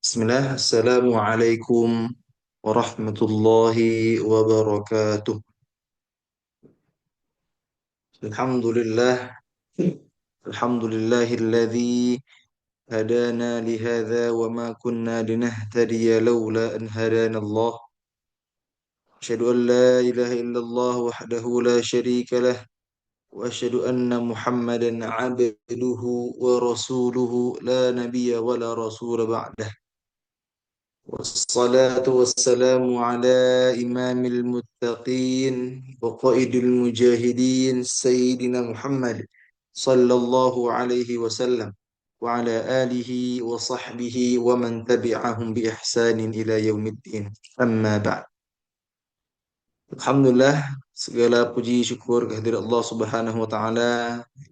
Bismillah, Assalamualaikum warahmatullahi wabarakatuh. Alhamdulillah, alhamdulillahilladzi hadana lihadza wa ma kunna linahtadiya laula an hadana Allah. Asyhadu an la ilaha illallah wahdahu la syarika lah wa asyhadu anna Muhammadan abduhu wa rasuluhu la nabiyya wa la rasula ba'dah. والصلاة والسلام على إمام المتقين وقائد المجاهدين سيدنا محمد صلى الله عليه وسلم وعلى آله وصحبه ومن تبعهم بإحسان إلى يوم الدين أما بعد. Alhamdulillah, segala puji syukur kehadirat Allah Subhanahu wa taala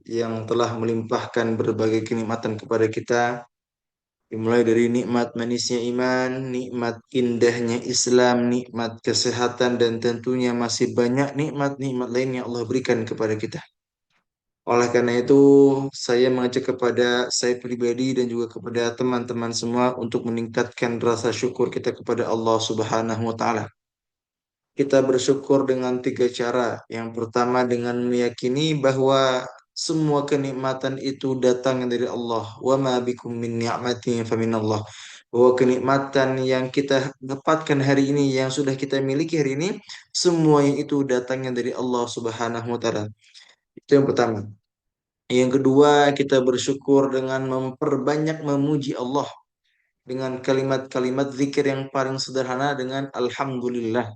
yang telah melimpahkan berbagai kenikmatan kepada kita. Dimulai dari nikmat manisnya iman, nikmat indahnya Islam, nikmat kesehatan, dan tentunya masih banyak nikmat-nikmat lain yang Allah berikan kepada kita. Oleh karena itu, saya mengajak kepada saya pribadi dan juga kepada teman-teman semua untuk meningkatkan rasa syukur kita kepada Allah Subhanahu wa Ta'ala. Kita bersyukur dengan tiga cara. Yang pertama dengan meyakini bahwa semua kenikmatan itu datang dari Allah. Wa ma bikum min ni'matin faminallah. Bahwa kenikmatan yang kita dapatkan hari ini, yang sudah kita miliki hari ini, semuanya itu datangnya dari Allah Subhanahu wa taala. Itu yang pertama. Yang kedua, kita bersyukur dengan memperbanyak memuji Allah dengan kalimat-kalimat zikir yang paling sederhana dengan alhamdulillah.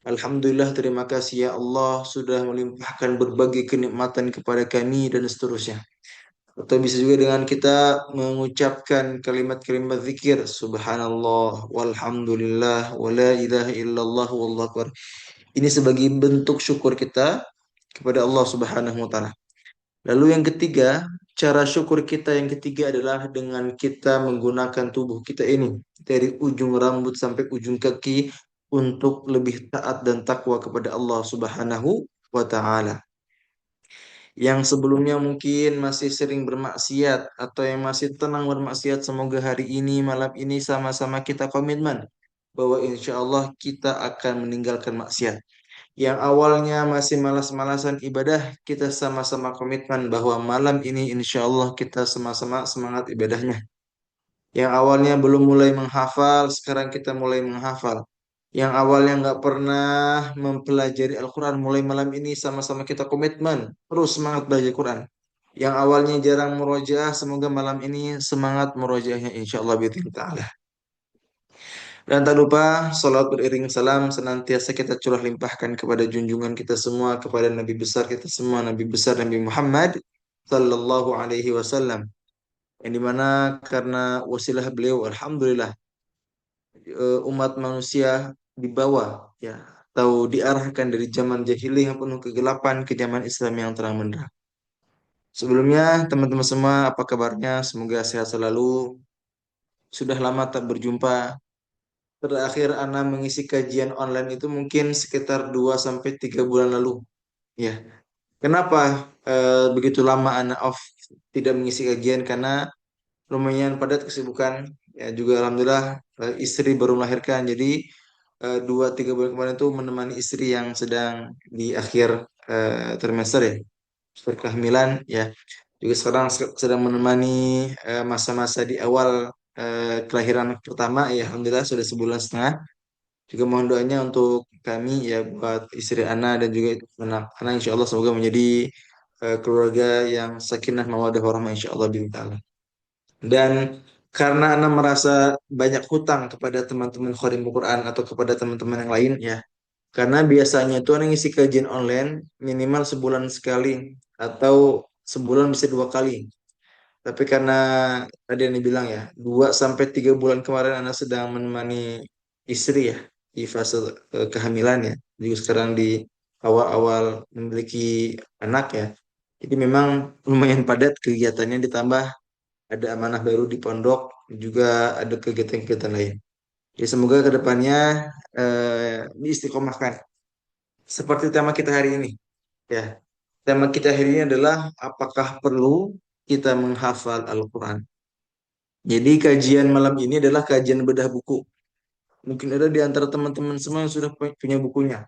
Alhamdulillah, terima kasih ya Allah sudah melimpahkan berbagai kenikmatan kepada kami dan seterusnya. Atau bisa juga dengan kita mengucapkan kalimat-kalimat zikir subhanallah walhamdulillah wala ilaha illallah wallahu akbar. Ini sebagai bentuk syukur kita kepada Allah Subhanahu wa taala. Lalu yang ketiga, cara syukur kita yang ketiga adalah dengan kita menggunakan tubuh kita ini dari ujung rambut sampai ujung kaki untuk lebih taat dan takwa kepada Allah Subhanahu wa taala. Yang sebelumnya mungkin masih sering bermaksiat atau yang masih tenang bermaksiat, semoga hari ini malam ini sama-sama kita komitmen bahwa insya Allah kita akan meninggalkan maksiat. Yang awalnya masih malas-malasan ibadah, kita sama-sama komitmen bahwa malam ini insya Allah kita sama-sama semangat ibadahnya. Yang awalnya belum mulai menghafal, sekarang kita mulai menghafal. Yang awalnya nggak pernah mempelajari Al-Quran, mulai malam ini sama-sama kita komitmen, terus semangat belajar Quran. Yang awalnya jarang murojaah, semoga malam ini semangat murojaahnya insya Allah ta'ala. Dan tak lupa salat beriring salam senantiasa kita curah limpahkan kepada junjungan kita semua, kepada Nabi besar kita semua, Nabi besar Nabi Muhammad sallallahu alaihi wasallam. Yang dimana karena wasilah beliau, alhamdulillah, umat manusia dibawa ya atau diarahkan dari zaman jahiliyah yang penuh kegelapan ke zaman Islam yang terang benderang. Sebelumnya teman-teman semua apa kabarnya? Semoga sehat selalu. Sudah lama tak berjumpa. Terakhir Ana mengisi kajian online itu mungkin sekitar 2 sampai 3 bulan lalu. Ya. Kenapa begitu lama Ana off tidak mengisi kajian? Karena lumayan padat kesibukan. Ya juga alhamdulillah istri baru melahirkan. Jadi 2-3 bulan kemarin itu menemani istri yang sedang di akhir trimester ya, kehamilan ya. Juga sekarang sedang menemani masa-masa di awal kelahiran pertama ya, alhamdulillah sudah sebulan setengah. Juga mohon doanya untuk kami ya, buat istri Ana dan juga anak Ana, insya Allah semoga menjadi keluarga yang sakinah mawaddah warahmah insya Allah ta'ala. Dan karena Ana merasa banyak hutang kepada teman-teman Khorim Quran atau kepada teman-teman yang lain ya. Karena biasanya itu Ana ngisi kajian online minimal sebulan sekali atau sebulan bisa 2 kali. Tapi karena tadi Ana bilang ya, 2 sampai 3 bulan kemarin Ana sedang menemani istri ya di fase kehamilan ya. Juga sekarang di awal-awal memiliki anak ya. Jadi memang lumayan padat kegiatannya, ditambah ada amanah baru di pondok, juga ada kegiatan-kegiatan lain. Ya semoga kedepannya diistiqomahkan. Seperti tema kita hari ini. Ya, tema kita hari ini adalah apakah perlu kita menghafal Al-Quran? Jadi kajian malam ini adalah kajian bedah buku. Mungkin ada di antara teman-teman semua yang sudah punya bukunya.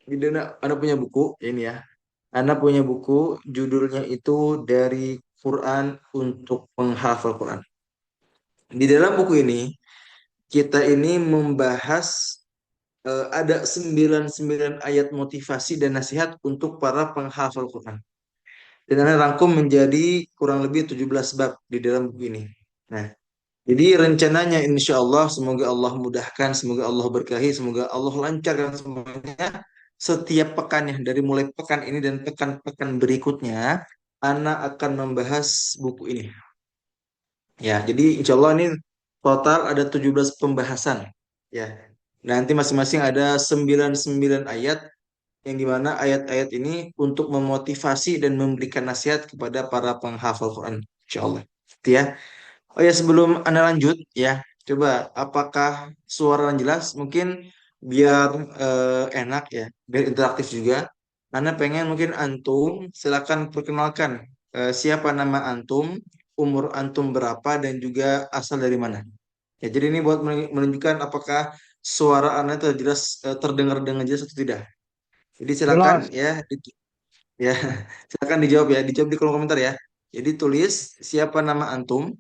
Jadi Anda punya buku, ini ya. Anda punya buku, judulnya itu Dari Quran untuk Penghafal Quran. Di dalam buku ini, kita ini membahas ada 99 ayat motivasi dan nasihat untuk para penghafal Quran. Dan Anda rangkum menjadi kurang lebih 17 bab di dalam buku ini. Nah, jadi rencananya insya Allah semoga Allah mudahkan, semoga Allah berkahi, semoga Allah lancarkan semuanya. Setiap pekannya dari mulai pekan ini dan pekan-pekan berikutnya, Ana akan membahas buku ini. Ya, jadi insya Allah ini total ada 17 pembahasan. Ya, nanti masing-masing ada 99 ayat yang dimana ayat-ayat ini untuk memotivasi dan memberikan nasihat kepada para penghafal Quran. Insya Allah. Gitu ya. Oh ya, sebelum Anda lanjut ya, coba apakah suara yang jelas? Mungkin biar enak ya, biar interaktif juga. Anda pengen mungkin antum silakan perkenalkan siapa nama antum, umur antum berapa dan juga asal dari mana. Ya, jadi ini buat menunjukkan apakah suara Anda itu jelas terdengar dengan jelas atau tidak. Jadi silakan Jelas. ya, ya silakan dijawab ya, dijawab di kolom komentar ya. Jadi tulis siapa nama antum,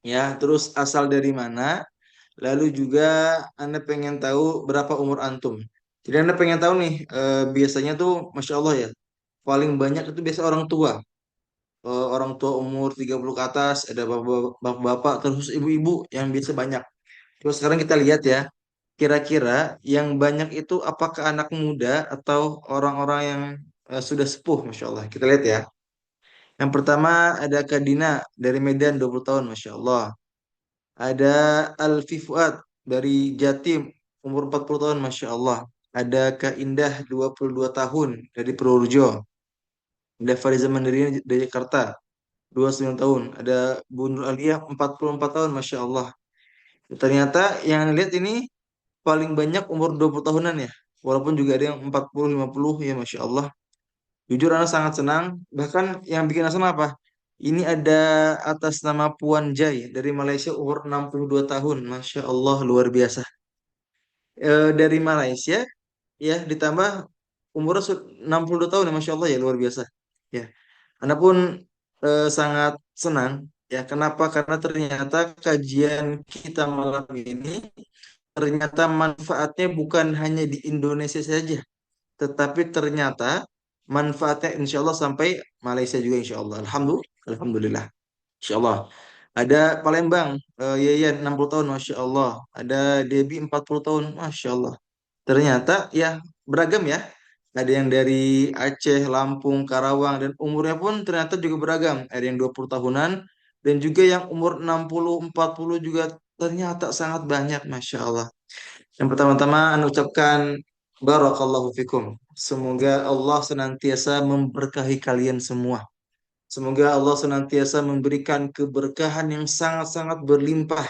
ya, terus asal dari mana, lalu juga Anda pengen tahu berapa umur antum. Jadi Anda pengen tahu nih, biasanya tuh, Masya Allah ya, paling banyak itu biasa orang tua. Orang tua umur 30 ke atas, ada bapak-bapak, terus ibu-ibu yang biasa banyak. Terus sekarang kita lihat ya, kira-kira yang banyak itu apakah anak muda atau orang-orang yang sudah sepuh, Masya Allah. Kita lihat ya. Yang pertama ada Kak Dina dari Medan 20 tahun, Masya Allah. Ada Alfi Fuad dari Jatim, umur 40 tahun, Masya Allah. Ada Kak Indah, 22 tahun, dari Purworejo. Ada Fariza Mandiri dari Jakarta, 29 tahun. Ada Bu Nur Aliyah, 44 tahun, Masya Allah. Ternyata yang lihat ini paling banyak umur 20 tahunan ya. Walaupun juga ada yang 40, 50, ya Masya Allah. Jujur Ana sangat senang. Bahkan yang bikin Ana senang apa? Ini ada atas nama Puan Jai dari Malaysia umur 62 tahun. Masya Allah luar biasa. Dari Malaysia ya ditambah umurnya 62 tahun ya Masya Allah ya luar biasa. Ya, Anda pun sangat senang ya. Kenapa? Karena ternyata kajian kita malam ini ternyata manfaatnya bukan hanya di Indonesia saja, tetapi ternyata manfaatnya insya Allah sampai Malaysia juga insya Allah. Alhamdulillah. Insya Allah. Ada Palembang, Yayan 60 tahun, Masya Allah. Ada Debi 40 tahun, Masya Allah. Ternyata ya beragam ya. Ada yang dari Aceh, Lampung, Karawang, dan umurnya pun ternyata juga beragam. Ada yang 20 tahunan, dan juga yang umur 60, 40 juga ternyata sangat banyak, Masya Allah. Yang pertama-tama, anu ucapkan Barakallahu fikum. Semoga Allah senantiasa memberkahi kalian semua. Semoga Allah senantiasa memberikan keberkahan yang sangat-sangat berlimpah.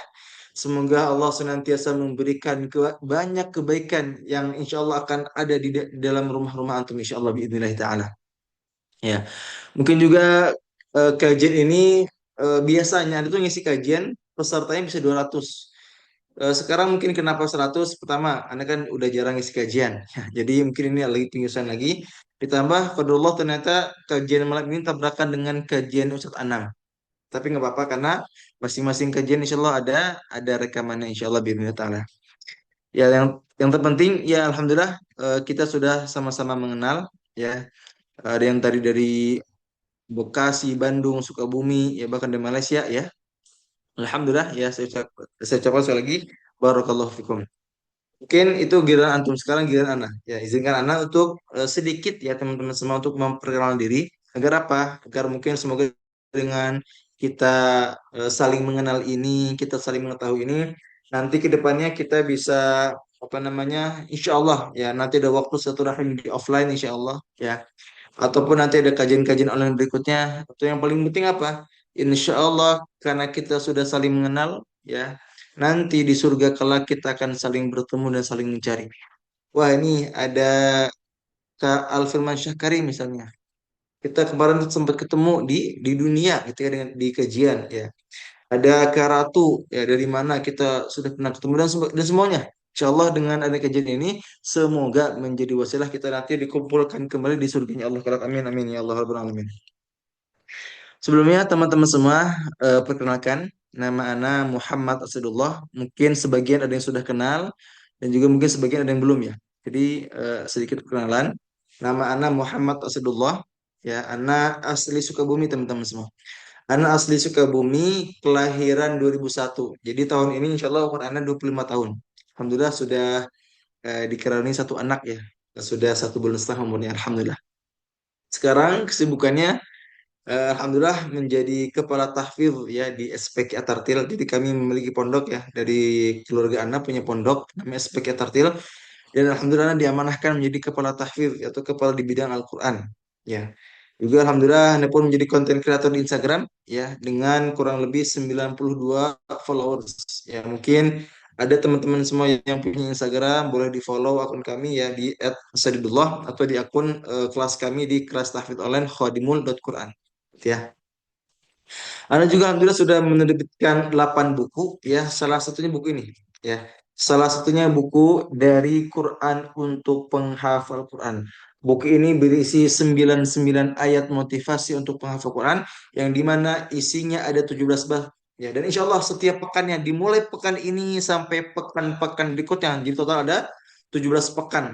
Semoga Allah senantiasa memberikan banyak kebaikan yang insya Allah akan ada di dalam rumah-rumah antum insya Allah biidznillah ta'ala. Ya, mungkin juga kajian ini biasanya itu ngisi kajian pesertanya bisa 200. Sekarang mungkin kenapa 100? Pertama, Anda kan udah jarang ngisi kajian. Jadi mungkin ini lagi pingsan lagi. Ditambah, Allah ternyata kajian malam ini tabrakan dengan kajian Ustadz Anam. Tapi nggak apa-apa karena masing-masing kajian insya Allah ada rekamannya insya Allah bismillah ta'ala. Ya yang terpenting ya alhamdulillah kita sudah sama-sama mengenal ya. Ada yang tadi dari Bekasi, Bandung, Sukabumi, ya bahkan dari Malaysia ya. Alhamdulillah ya saya ucapkan sekali lagi barakallahu fikum. Mungkin itu giliran antum sekarang giliran Ana. Ya izinkan Ana untuk sedikit ya teman-teman semua untuk memperkenalkan diri agar apa? Agar mungkin semoga dengan kita saling mengenal ini, kita saling mengetahui ini, nanti ke depannya kita bisa apa namanya? Insya Allah ya nanti ada waktu satu rahim di offline insya Allah ya. Ataupun nanti ada kajian-kajian online berikutnya. Atau yang paling penting apa? Insya Allah karena kita sudah saling mengenal ya. Nanti di surga kelak kita akan saling bertemu dan saling mencari. Wah ini ada Kak Alfirman Syahkari misalnya. Kita kemarin sempat ketemu di dunia gitu ya dengan di kajian ya. ada Kak Ratu, ya dari mana kita sudah pernah ketemu dan semuanya. Insya Allah dengan ada kejadian ini, semoga menjadi wasilah kita nanti dikumpulkan kembali di surganya Allah. Amin, amin ya Allah Rabbal Alamin. Sebelumnya teman-teman semua, perkenalkan nama Ana Muhammad Asadullah. Mungkin sebagian ada yang sudah kenal dan juga mungkin sebagian ada yang belum ya. Jadi sedikit perkenalan. Nama Ana Muhammad Asadullah. Ya, Ana asli Sukabumi teman-teman semua. Ana asli Sukabumi, kelahiran 2001. Jadi tahun ini insya Allah umur Ana 25 tahun. Alhamdulillah sudah dikaruniai satu anak ya. Sudah 1 bulan setengah umurnya. Alhamdulillah. Sekarang kesibukannya Alhamdulillah menjadi kepala tahfidz ya di SPK Tartil. Jadi kami memiliki pondok ya dari keluarga anak punya pondok namanya SPK Tartil dan alhamdulillah Ana diamanahkan menjadi kepala tahfidz atau kepala di bidang Al-Qur'an. Ya. Juga alhamdulillah Ana pun menjadi konten kreator di Instagram ya dengan kurang lebih 92 followers. Ya mungkin ada teman-teman semua yang punya Instagram boleh di-follow akun kami ya di @sadidullah atau di akun kelas kami di kelas tahfidz online khodimul.quran ya. Anda juga alhamdulillah sudah menerbitkan 8 buku ya, salah satunya buku ini ya. Salah satunya buku dari Quran untuk penghafal Quran. Buku ini berisi 99 ayat motivasi untuk penghafal Quran yang dimana isinya ada 17 bab. Ya, dan insya Allah setiap pekannya dimulai pekan ini sampai pekan-pekan berikutnya. Jadi total ada 17 pekan.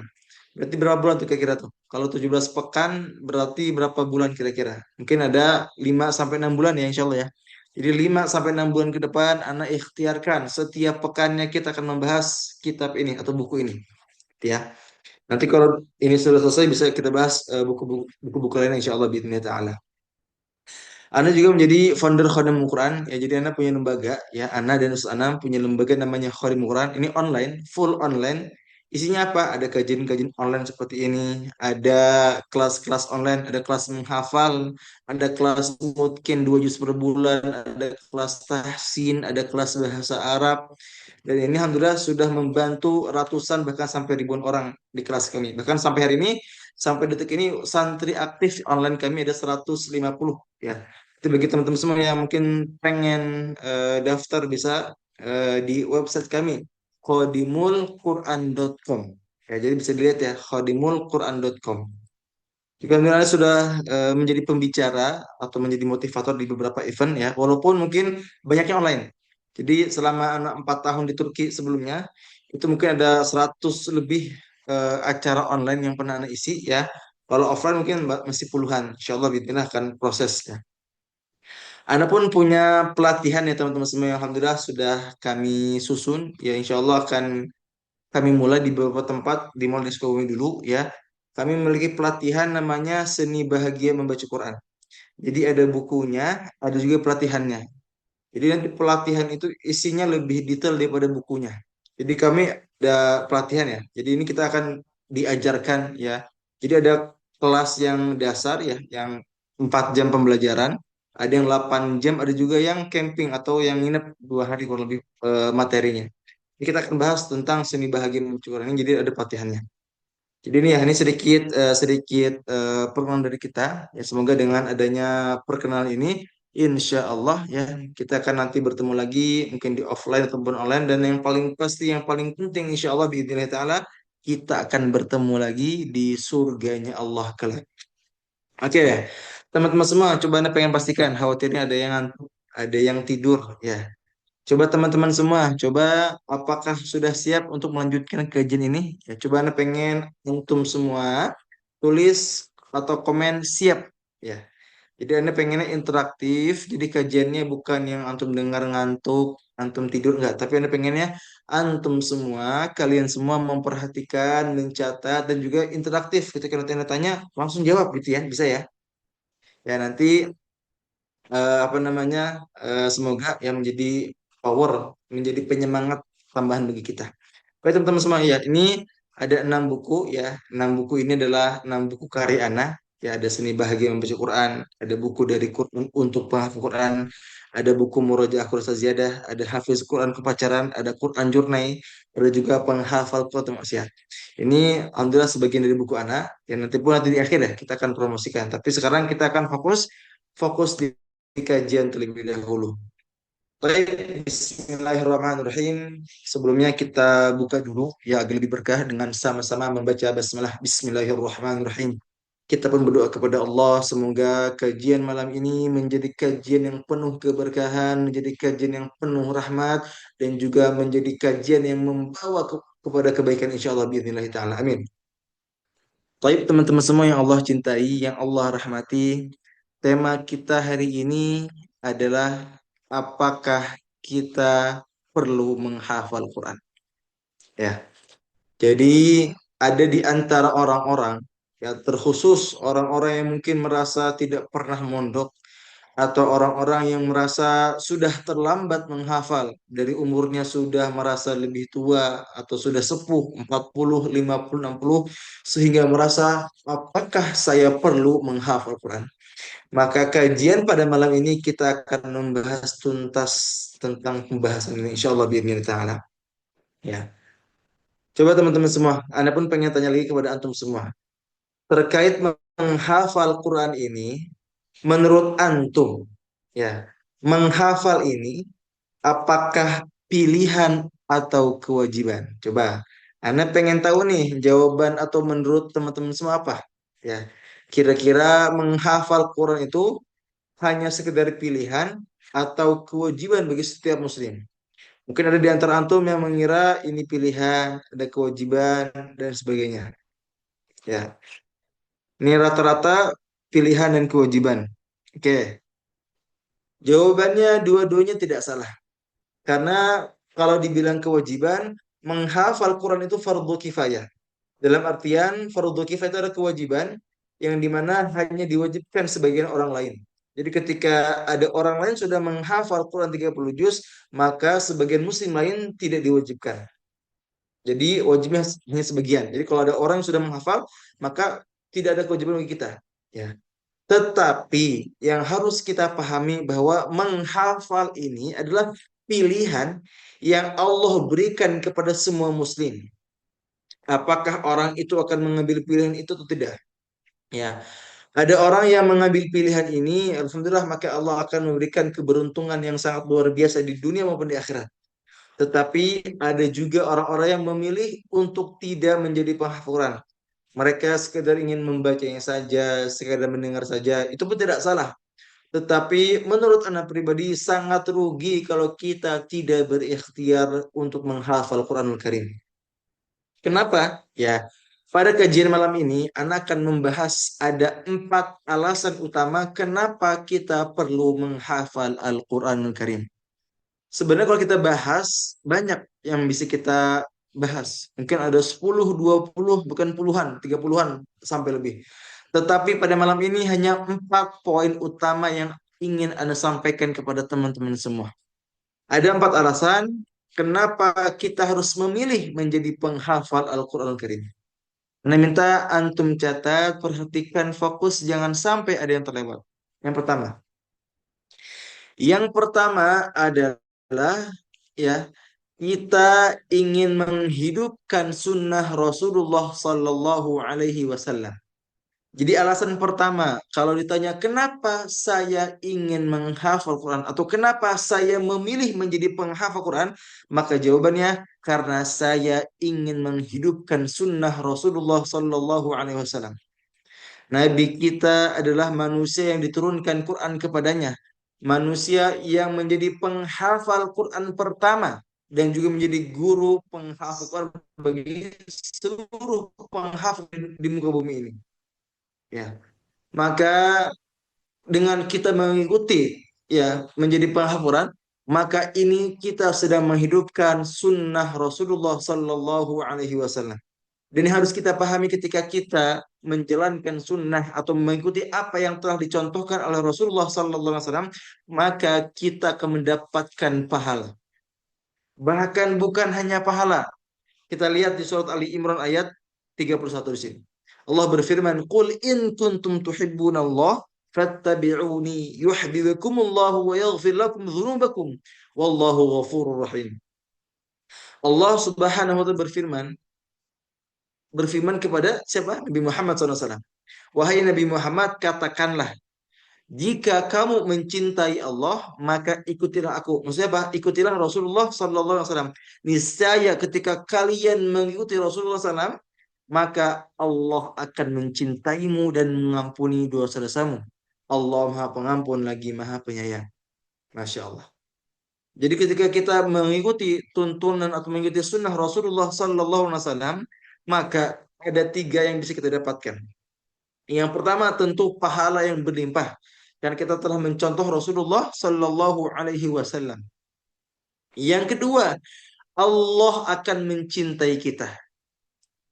Berarti berapa bulan tuh kira-kira tuh? Kalau 17 pekan berarti berapa bulan kira-kira? Mungkin ada 5 sampai 6 bulan ya insya Allah ya. Jadi 5 sampai 6 bulan ke depan anak ikhtiarkan setiap pekannya kita akan membahas kitab ini atau buku ini ya. Nanti kalau ini sudah selesai bisa kita bahas buku-buku lain insya Allah bismillah ta'ala. Ana juga menjadi founder Khodimul Quran ya. Jadi Ana punya lembaga ya. Ana dan Ustaz Anam punya lembaga namanya Khodimul Quran. Ini online, full online. Isinya apa? Ada kajian-kajian online seperti ini, ada kelas-kelas online, ada kelas menghafal, ada kelas mungkin 2 juz per bulan, ada kelas tahsin, ada kelas bahasa Arab. Dan ini alhamdulillah sudah membantu ratusan bahkan sampai ribuan orang di kelas kami. Bahkan sampai hari ini, sampai detik ini santri aktif online kami ada 150 ya. Itu bagi teman-teman semua yang mungkin pengen daftar bisa di website kami khodimulquran.com. Ya, jadi bisa dilihat ya khodimulquran.com. Jika Miranda sudah menjadi pembicara atau menjadi motivator di beberapa event ya, walaupun mungkin banyaknya online. Jadi selama anak 4 tahun di Turki sebelumnya, itu mungkin ada 100 lebih acara online yang pernah anak isi ya. Kalau offline mungkin masih puluhan. Insya Allah bismillah akan proses ya. Anda pun punya pelatihan ya teman-teman semua yang alhamdulillah sudah kami susun ya insya Allah akan kami mulai di beberapa tempat di Mall di Sukabumi dulu ya. Kami memiliki pelatihan namanya Seni Bahagia Membaca Quran. Jadi ada bukunya, ada juga pelatihannya. Jadi nanti pelatihan itu isinya lebih detail daripada bukunya. Jadi kami ada pelatihan ya. Jadi ini kita akan diajarkan ya. Jadi ada kelas yang dasar ya, yang 4 jam pembelajaran. Ada yang 8 jam, ada juga yang camping atau yang nginep 2 hari kurang lebih materinya. Jadi kita akan bahas tentang seni bahagia mencuri ini. Jadi ada pelatihannya. Jadi ini ya, ini sedikit perkenalan dari kita. Ya, semoga dengan adanya perkenalan ini, insya Allah ya kita akan nanti bertemu lagi mungkin di offline ataupun online. Dan yang paling pasti, yang paling penting, insya Allah biidznillah taala kita akan bertemu lagi di surganya Allah kelak. Oke, teman-teman semua, coba anda pengen pastikan khawatirnya ada yang ngantuk, ada yang tidur ya. Coba teman-teman semua, coba apakah sudah siap untuk melanjutkan kajian ini? Ya, coba Anda pengen antum semua tulis atau komen siap ya. Jadi Anda pengennya interaktif, jadi kajiannya bukan yang antum dengar ngantuk, antum tidur enggak, tapi Anda pengennya antum semua, kalian semua memperhatikan, mencatat dan juga interaktif. Ketika nanti Anda tanya, langsung jawab gitu ya, bisa ya. Ya nanti apa namanya semoga yang menjadi power menjadi penyemangat tambahan bagi kita. Baik teman-teman semua ya ini ada 6 buku ya 6 buku ini adalah 6 buku karya Ana ya ada seni bahagia membaca Quran ada buku dari Quran untuk penghafal Quran ada buku Murojaah Quran Ziyadah ada Hafiz Quran Kepacaran ada Quran Jurnai ada juga penghafal Quran Maksiat ini alhamdulillah sebagian dari buku Ana yang nanti di akhir ya kita akan promosikan tapi sekarang kita akan fokus fokus di kajian terlebih dahulu. Baik, Bismillahirrahmanirrahim. Sebelumnya kita buka dulu ya agar lebih berkah dengan sama-sama membaca basmalah Bismillahirrahmanirrahim. Kita pun berdoa kepada Allah semoga kajian malam ini menjadi kajian yang penuh keberkahan, menjadi kajian yang penuh rahmat dan juga menjadi kajian yang membawa kepada kebaikan insyaallah bismillah taala. Amin. Baik teman-teman semua yang Allah cintai, yang Allah rahmati, tema kita hari ini adalah apakah kita perlu menghafal Quran? Ya, jadi ada di antara orang-orang, ya terkhusus orang-orang yang mungkin merasa tidak pernah mondok atau orang-orang yang merasa sudah terlambat menghafal dari umurnya sudah merasa lebih tua atau sudah sepuh 40, 50, 60 sehingga merasa apakah saya perlu menghafal Quran? Maka kajian pada malam ini kita akan membahas tuntas tentang pembahasan ini insyaallah biidznillah taala. Ya. Coba teman-teman semua, Anda pun pengen tanya lagi kepada antum semua. Terkait menghafal Quran ini, menurut antum, ya, menghafal ini apakah pilihan atau kewajiban? Coba, Anda pengen tahu nih jawaban atau menurut teman-teman semua apa? Ya, kira-kira menghafal Quran itu hanya sekedar pilihan atau kewajiban bagi setiap muslim? Mungkin ada di antara antum yang mengira ini pilihan, ada kewajiban dan sebagainya. Ya, ini rata-rata pilihan dan kewajiban. Oke, jawabannya dua-duanya tidak salah. Karena kalau dibilang kewajiban, menghafal Quran itu fardu kifayah. Dalam artian fardu kifayah itu adalah kewajiban yang dimana hanya diwajibkan sebagian orang lain. Jadi ketika ada orang lain sudah menghafal Quran 30 juz, maka sebagian muslim lain tidak diwajibkan. Jadi wajibnya hanya sebagian. Jadi kalau ada orang yang sudah menghafal, maka tidak ada kewajiban bagi kita. Ya. Tetapi yang harus kita pahami bahwa menghafal ini adalah pilihan yang Allah berikan kepada semua muslim. Apakah orang itu akan mengambil pilihan itu atau tidak? Ya, ada orang yang mengambil pilihan ini, alhamdulillah maka Allah akan memberikan keberuntungan yang sangat luar biasa di dunia maupun di akhirat. Tetapi ada juga orang-orang yang memilih untuk tidak menjadi penghafal Quran. Mereka sekedar ingin membacanya saja, sekedar mendengar saja. Itu pun tidak salah. Tetapi menurut anak pribadi sangat rugi kalau kita tidak berikhtiar untuk menghafal Quranul Karim. Kenapa? Ya, pada kajian malam ini anak akan membahas ada 4 alasan utama kenapa kita perlu menghafal Al-Quranul Karim. Sebenarnya kalau kita bahas, banyak yang bisa kita bahas. Mungkin ada 10, 20, bukan puluhan, 30-an sampai lebih. Tetapi pada malam ini hanya 4 poin utama yang ingin Anda sampaikan kepada teman-teman semua. Ada 4 alasan kenapa kita harus memilih menjadi penghafal Al-Quran Al-Karim. Anda minta antum catat, perhatikan, fokus, jangan sampai ada yang terlewat. Yang pertama. Yang pertama adalah ya kita ingin menghidupkan sunnah Rasulullah Sallallahu Alaihi Wasallam. Jadi alasan pertama, kalau ditanya kenapa saya ingin menghafal Quran atau kenapa saya memilih menjadi penghafal Quran, maka jawabannya karena saya ingin menghidupkan sunnah Rasulullah Sallallahu Alaihi Wasallam. Nabi kita adalah manusia yang diturunkan Quran kepadanya. Manusia yang menjadi penghafal Quran pertama dan juga menjadi guru penghafal Quran bagi seluruh penghafal di muka bumi ini. Ya, maka dengan kita mengikuti ya menjadi penghafal Quran, maka ini kita sedang menghidupkan sunnah Rasulullah Sallallahu Alaihi Wasallam. Dan ini harus kita pahami ketika kita menjalankan sunnah atau mengikuti apa yang telah dicontohkan oleh Rasulullah Sallallahu Alaihi Wasallam, maka kita akan mendapatkan pahala. Bahkan bukan hanya pahala. Kita lihat di surat Ali Imran ayat 31 di sini. Allah berfirman, "Qul in kuntum tuhibbunallah fattabi'uni yuhibbukumullahu wa yaghfir lakum dzunubakum wallahu ghafurur rahim." Allah Subhanahu wa taala berfirman kepada siapa? Nabi Muhammad SAW. Wahai Nabi Muhammad, katakanlah, Jika kamu mencintai Allah, maka ikutilah aku. Maksudnya apa? Ikutilah Rasulullah Sallallahu Alaihi Wasallam. Niscaya ketika kalian mengikuti Rasulullah SAW, maka Allah akan mencintaimu dan mengampuni dosa-dosamu. Allah Maha Pengampun lagi Maha Penyayang. Masya Allah. Jadi ketika kita mengikuti tuntunan atau mengikuti sunnah Rasulullah Sallallahu Alaihi Wasallam, maka ada tiga yang bisa kita dapatkan. Yang pertama tentu pahala yang berlimpah. Dan kita telah mencontoh Rasulullah Sallallahu Alaihi Wasallam. Yang kedua, Allah akan mencintai kita.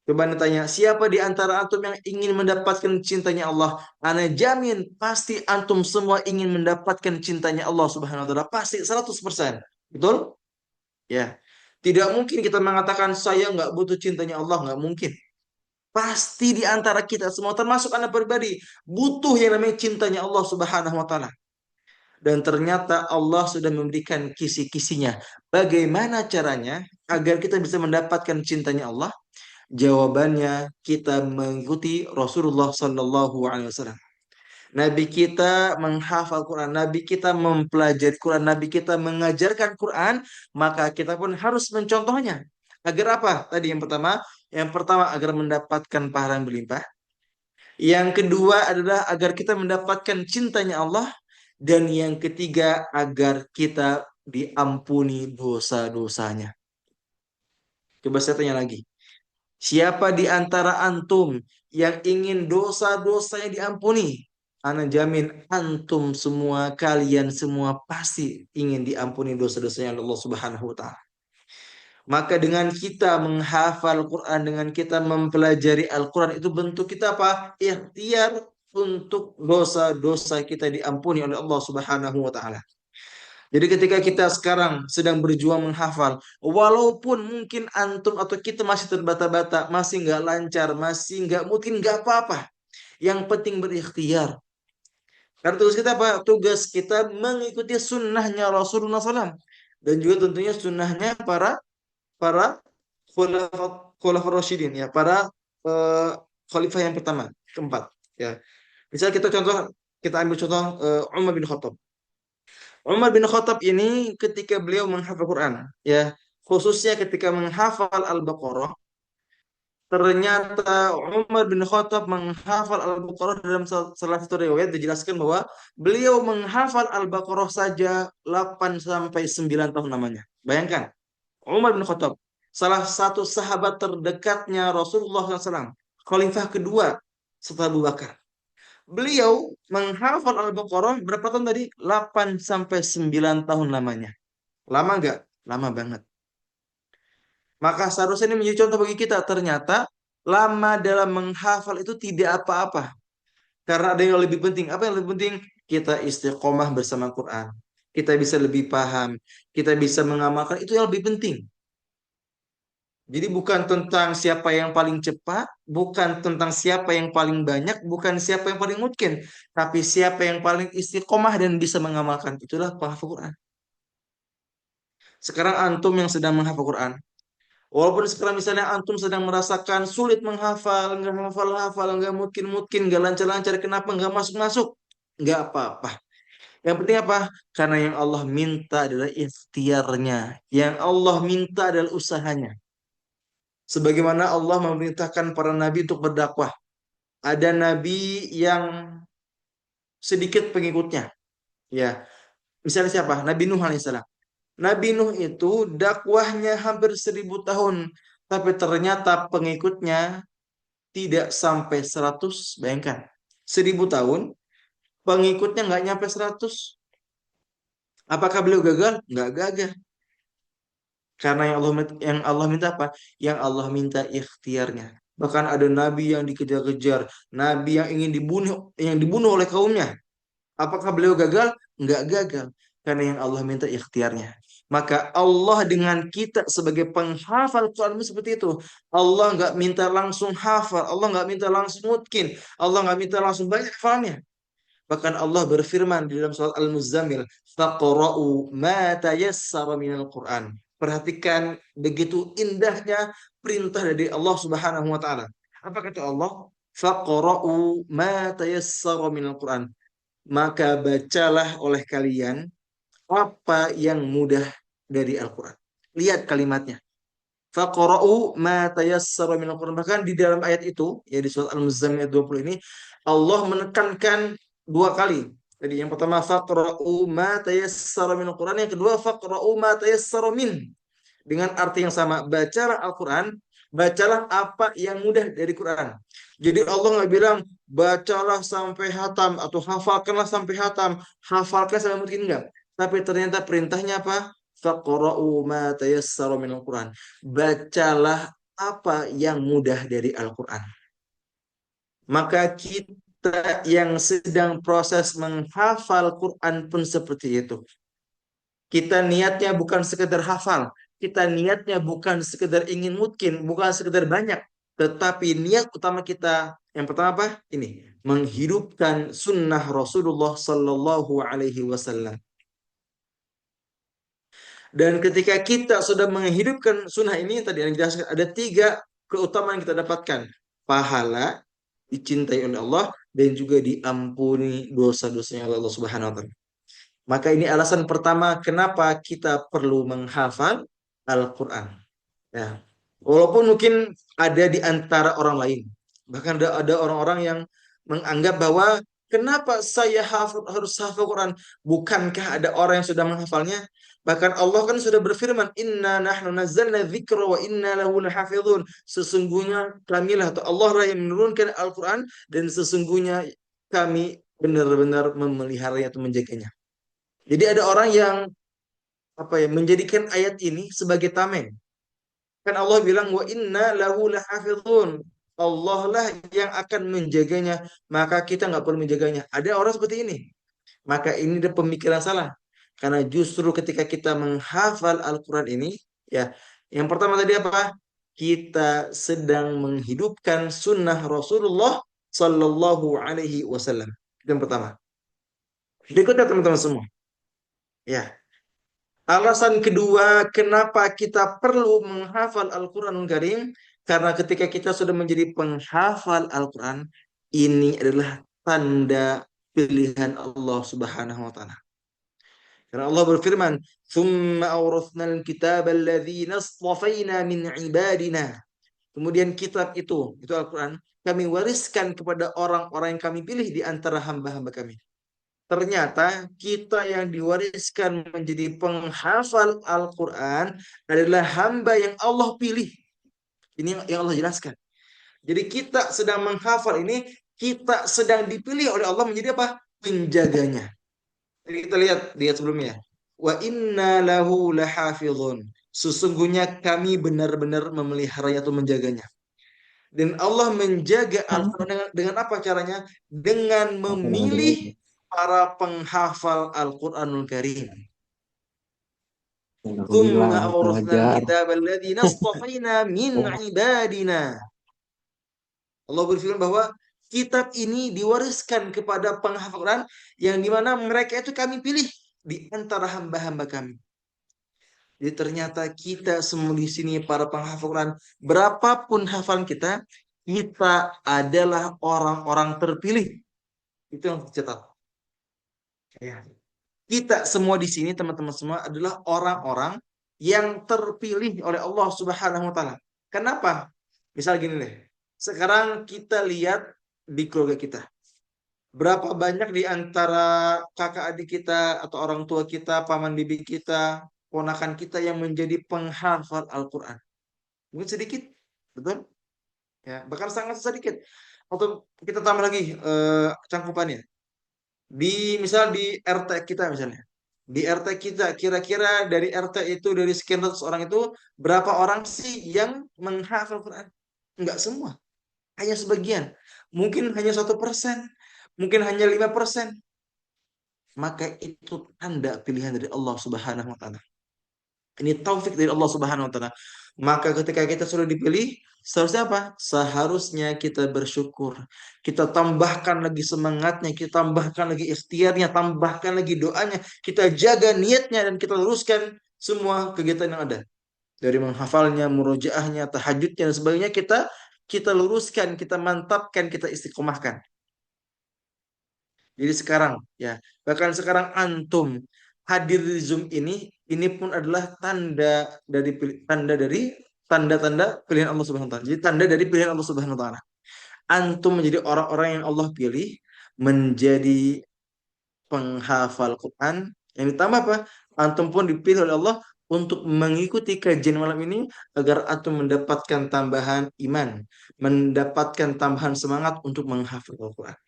Coba tanya, siapa di antara antum yang ingin mendapatkan cintanya Allah? Ana jamin pasti antum semua ingin mendapatkan cintanya Allah Subhanahu wa taala. Pasti 100%. Betul? Ya. Tidak mungkin kita mengatakan saya nggak butuh cintanya Allah, nggak mungkin. Pasti di antara kita semua termasuk anak pribadi butuh yang namanya cintanya Allah Subhanahu wa taala. Dan ternyata Allah sudah memberikan kisi-kisinya. Bagaimana caranya agar kita bisa mendapatkan cintanya Allah? Jawabannya kita mengikuti Rasulullah Sallallahu Alaihi Wasallam. Nabi kita menghafal Quran, Nabi kita mempelajari Quran, Nabi kita mengajarkan Quran, maka kita pun harus mencontohnya. Agar apa? Tadi yang pertama agar mendapatkan pahala yang berlimpah. Yang kedua adalah agar kita mendapatkan cintanya Allah. Dan yang ketiga agar kita diampuni dosa-dosanya. Coba saya tanya lagi. Siapa di antara antum yang ingin dosa-dosanya diampuni? Ana jamin antum semua, kalian semua pasti ingin diampuni dosa-dosanya oleh Allah Subhanahu wa taala. Maka dengan kita menghafal Quran, dengan kita mempelajari Al-Quran, itu bentuk kita apa? Ikhtiar untuk dosa-dosa kita diampuni oleh Allah Subhanahu wa taala. Jadi ketika kita sekarang sedang berjuang menghafal, walaupun mungkin antum atau kita masih terbata-bata, masih nggak lancar, masih nggak mungkin nggak apa-apa. Yang penting berikhtiar. Karena tugas kita apa? Tugas kita mengikuti sunnahnya Rasulullah SAW. Dan juga tentunya sunnahnya para khulafaur rasyidin ya, para eh, khalifah yang pertama, keempat ya. Misal kita ambil contoh Umar bin Khattab. Umar bin Khattab ini ketika beliau menghafal Quran, ya, khususnya ketika menghafal Al-Baqarah, ternyata Umar bin Khattab menghafal Al-Baqarah dalam salah satu riwayat dijelaskan bahwa beliau menghafal Al-Baqarah saja 8 sampai 9 tahun namanya. Bayangkan, Umar bin Khattab, salah satu sahabat terdekatnya Rasulullah SAW, khalifah kedua setelah Abu Bakar. Beliau menghafal Al-Baqarah berapa tahun tadi? 8 sampai 9 tahun lamanya. Lama nggak? Lama banget. Maka seharusnya ini menjadi contoh bagi kita. Ternyata lama dalam menghafal itu tidak apa-apa. Karena ada yang lebih penting. Apa yang lebih penting? Kita istiqomah bersama Quran. Kita bisa lebih paham. Kita bisa mengamalkan. Itu yang lebih penting. Jadi bukan tentang siapa yang paling cepat, bukan tentang siapa yang paling banyak, bukan siapa yang paling mungkin, tapi siapa yang paling istiqomah dan bisa mengamalkan. Itulah penghafal Quran. Sekarang antum yang sedang menghafal Quran, walaupun sekarang misalnya antum sedang merasakan sulit menghafal, nggak hafal-hafal, nggak mungkin-mungkin, nggak lancar-lancar, kenapa nggak masuk-masuk? Nggak apa-apa. Yang penting apa? Karena yang Allah minta adalah ikhtiarnya. Yang Allah minta adalah usahanya. Sebagaimana Allah memerintahkan para nabi untuk berdakwah. Ada nabi yang sedikit pengikutnya. Ya, misalnya siapa? Nabi Nuh alaihissalam. Nabi Nuh itu dakwahnya hampir 1.000 tahun, tapi ternyata pengikutnya tidak sampai 100. Bayangkan, 1.000 tahun, pengikutnya nggak nyampe 100. Apakah beliau gagal? Nggak gagal. Karena yang Allah minta apa? Yang Allah minta ikhtiarnya. Bahkan ada nabi yang dikejar-kejar, nabi yang dibunuh oleh kaumnya. Apakah beliau gagal? Nggak gagal. Karena yang Allah minta ikhtiarnya. Maka Allah dengan kita sebagai penghafal Quran seperti itu. Allah nggak minta langsung hafal. Allah nggak minta langsung mungkin. Allah nggak minta langsung banyak hafalnya. Bahkan Allah berfirman di dalam surat Al-Muzammil, "Faqra'u ma tayassara minal Qur'an." Perhatikan begitu indahnya perintah dari Allah Subhanahu wa taala. Apa kata Allah? "Faqra'u ma tayassara minal Qur'an." maka bacalah oleh kalian apa yang mudah dari Al-Quran. Lihat kalimatnya. Faqra'u ma tayassara minal Qur'an. Bahkan di dalam ayat itu, ya di surat Al-Muzammil ayat 20 ini, Allah menekankan dua kali. Jadi yang pertama faqra'u ma tayassara minal Qur'an, yang kedua faqra'u ma tayassara min. Dengan arti yang sama, bacalah Al-Quran, bacalah apa yang mudah dari Quran. Jadi Allah nggak bilang bacalah sampai hatam atau hafalkanlah sampai hatam, hafalkan sampai mungkin enggak. Tapi ternyata perintahnya apa? Faqra'u ma tayassara minal Quran. Bacalah apa yang mudah dari Al-Quran. Maka kita yang sedang proses menghafal Quran pun seperti itu. Kita niatnya bukan sekedar hafal. Kita niatnya bukan sekedar ingin mungkin, bukan sekedar banyak. Tetapi niat utama kita yang pertama apa? Ini, menghidupkan sunnah Rasulullah Sallallahu Alaihi Wasallam. Dan ketika kita sudah menghidupkan sunnah ini, tadi yang dijelaskan, ada tiga keutamaan yang kita dapatkan. Pahala, dicintai oleh Allah, dan juga diampuni dosa-dosanya oleh Allah Subhanahu Wa Taala. Maka ini alasan pertama kenapa kita perlu menghafal Al-Quran. Ya. Walaupun mungkin ada di antara orang lain. Bahkan ada orang-orang yang menganggap bahwa kenapa saya harus hafal Quran? Bukankah ada orang yang sudah menghafalnya? Bahkan Allah kan sudah berfirman, Inna nahnu nazzalna dzikra wa inna lahu lahafizun. Sesungguhnya kamilah atau Allah lah yang menurunkan Al-Quran dan sesungguhnya kami benar-benar memeliharanya atau menjaganya. Jadi ada orang yang menjadikan ayat ini sebagai tameng. Kan Allah bilang wa inna lahu lahafizun. Allah lah yang akan menjaganya, maka kita nggak perlu menjaganya. Ada orang seperti ini. Maka ini ada pemikiran salah. Karena justru ketika kita menghafal Al-Quran ini, ya, yang pertama tadi apa? Kita sedang menghidupkan sunnah Rasulullah Sallallahu Alaihi Wasallam. Itu yang pertama. Berikutnya teman-teman semua. Ya, alasan kedua, kenapa kita perlu menghafal Al-Quranul Karim? Karena ketika kita sudah menjadi penghafal Al-Quran, ini adalah tanda pilihan Allah Subhanahu wa Ta'ala. Karena Allah berfirman, "Tsumma awrathnal kitaba alladhina astafaina min ibadina." Kemudian kitab itu Al-Quran, kami wariskan kepada orang-orang yang kami pilih di antara hamba-hamba kami. Ternyata kita yang diwariskan menjadi penghafal Al-Quran adalah hamba yang Allah pilih. Ini yang Allah jelaskan. Jadi kita sedang menghafal ini, kita sedang dipilih oleh Allah menjadi apa? Penjaganya. Jadi kita lihat sebelumnya. Wa inna lahu lahafizun. Sesungguhnya kami benar-benar memeliharanya atau menjaganya. Dan Allah menjaga Al-Quran dengan apa caranya? Dengan memilih para penghafal Al-Quranul Karim. Thumma awrathnal kitab alladhina astafaina min ibadina. Allah berfirman bahwa kitab ini diwariskan kepada penghafal Quran yang dimana mereka itu kami pilih di antara hamba-hamba kami. Jadi ternyata kita semua di sini para penghafal Quran, berapapun hafalan kita, kita adalah orang-orang terpilih. Itu yang tercatat. Ya. Kita semua di sini teman-teman semua adalah orang-orang yang terpilih oleh Allah Subhanahu wa taala. Kenapa? Misal gini deh. Sekarang kita lihat di keluarga kita. Berapa banyak di antara kakak adik kita atau orang tua kita, paman bibi kita, ponakan kita yang menjadi penghafal Al-Quran? Mungkin sedikit, betul? Ya, bahkan sangat sedikit. Atau kita tambah lagi cangkupannya. Misal di RT kita misalnya. Di RT kita kira-kira dari RT itu dari sekian ratus orang itu berapa orang sih yang menghafal Quran? Enggak semua, hanya sebagian. Mungkin hanya 1%, mungkin hanya 5%. Maka itu tanda pilihan dari Allah Subhanahu Wa Taala. Ini taufik dari Allah Subhanahu Wa Taala. Maka ketika kita sudah dipilih, seharusnya apa? Seharusnya kita bersyukur. Kita tambahkan lagi semangatnya, kita tambahkan lagi ikhtiarnya, tambahkan lagi doanya. Kita jaga niatnya dan kita luruskan semua kegiatan yang ada. Dari menghafalnya, murojaahnya, tahajudnya dan sebagainya kita luruskan, kita mantapkan, kita istiqomahkan. Jadi sekarang ya, bahkan sekarang antum hadir di Zoom ini pun adalah tanda-tanda pilihan Allah Subhanahu wa taala. Jadi tanda dari pilihan Allah Subhanahu wa taala. Antum menjadi orang-orang yang Allah pilih menjadi penghafal Quran. Yang ditambah apa? Antum pun dipilih oleh Allah untuk mengikuti kajian malam ini agar antum mendapatkan tambahan iman, mendapatkan tambahan semangat untuk menghafal Al-Quran.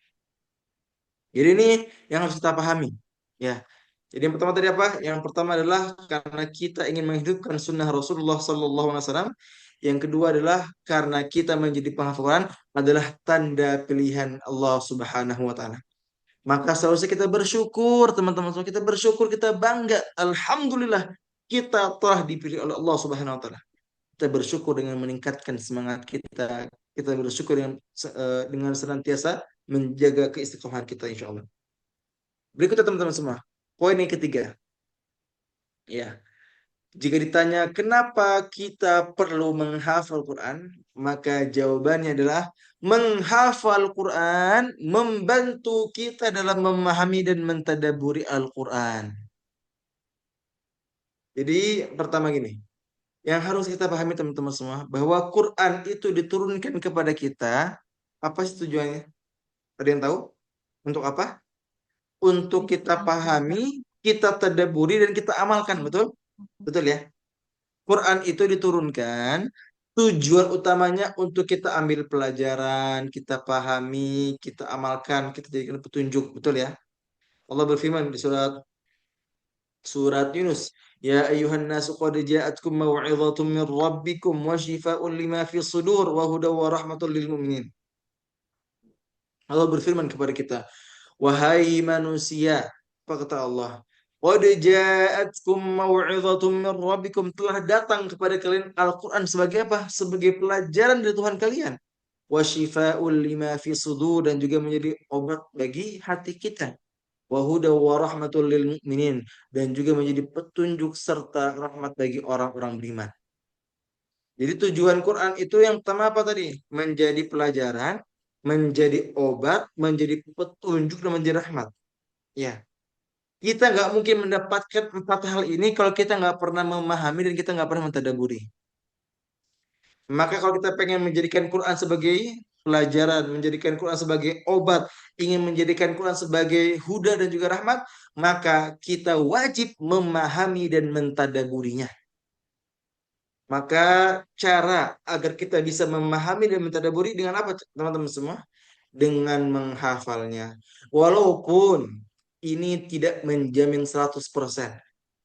Jadi ini yang harus kita pahami. Ya. Jadi yang pertama tadi apa? Yang pertama adalah karena kita ingin menghidupkan sunnah Rasulullah SAW. Yang kedua adalah karena kita menjadi penghafal Quran adalah tanda pilihan Allah Subhanahu wa taala. Maka seharusnya kita bersyukur, teman-teman semua. Kita bersyukur, kita bangga. Alhamdulillah, kita telah dipilih oleh Allah Subhanahu wa taala. Kita bersyukur dengan meningkatkan semangat kita. Kita bersyukur dengan senantiasa menjaga keistiqomahan kita insya Allah. Berikutnya teman-teman semua. Poin yang ketiga. Ya, jika ditanya kenapa kita perlu menghafal Quran, maka jawabannya adalah menghafal Quran membantu kita dalam memahami dan mentadaburi Al-Quran. Jadi pertama gini, yang harus kita pahami teman-teman semua, bahwa Quran itu diturunkan kepada kita, apa sih tujuannya? Ada yang tahu? Untuk apa? Untuk kita pahami, kita tadaburi, dan kita amalkan, betul? Betul ya? Quran itu diturunkan tujuan utamanya untuk kita ambil pelajaran, kita pahami, kita amalkan, kita jadikan petunjuk, betul ya? Allah berfirman di surat Yunus, ya ayuhan nasu qad ja'atkum mau'izatun min rabbikum wa shifaa'un lima fi sudur wa hudaw wa rahmatul lil mu'minin. Allah berfirman kepada kita, wahai manusia, apa kata Allah? Qad ja'atkum mau'izatun min rabbikum, telah datang kepada kalian Al-Qur'an sebagai apa? Sebagai pelajaran dari Tuhan kalian. Wa shifaa'ul lima fi sudur, dan juga menjadi obat bagi hati kita. Wa hudaw wa rahmatul lil mu'minin, dan juga menjadi petunjuk serta rahmat bagi orang-orang beriman. Jadi tujuan Quran itu yang pertama apa tadi? Menjadi pelajaran, menjadi obat, menjadi petunjuk, dan menjadi rahmat. Ya, kita nggak mungkin mendapatkan empat hal ini kalau kita nggak pernah memahami dan kita nggak pernah mentadaburi. Maka kalau kita pengen menjadikan Quran sebagai pelajaran, menjadikan Quran sebagai obat, ingin menjadikan Quran sebagai huda dan juga rahmat, maka kita wajib memahami dan mentadaburinya. Maka cara agar kita bisa memahami dan mentadaburi dengan apa, teman-teman semua? Dengan menghafalnya. Walaupun ini tidak menjamin 100%.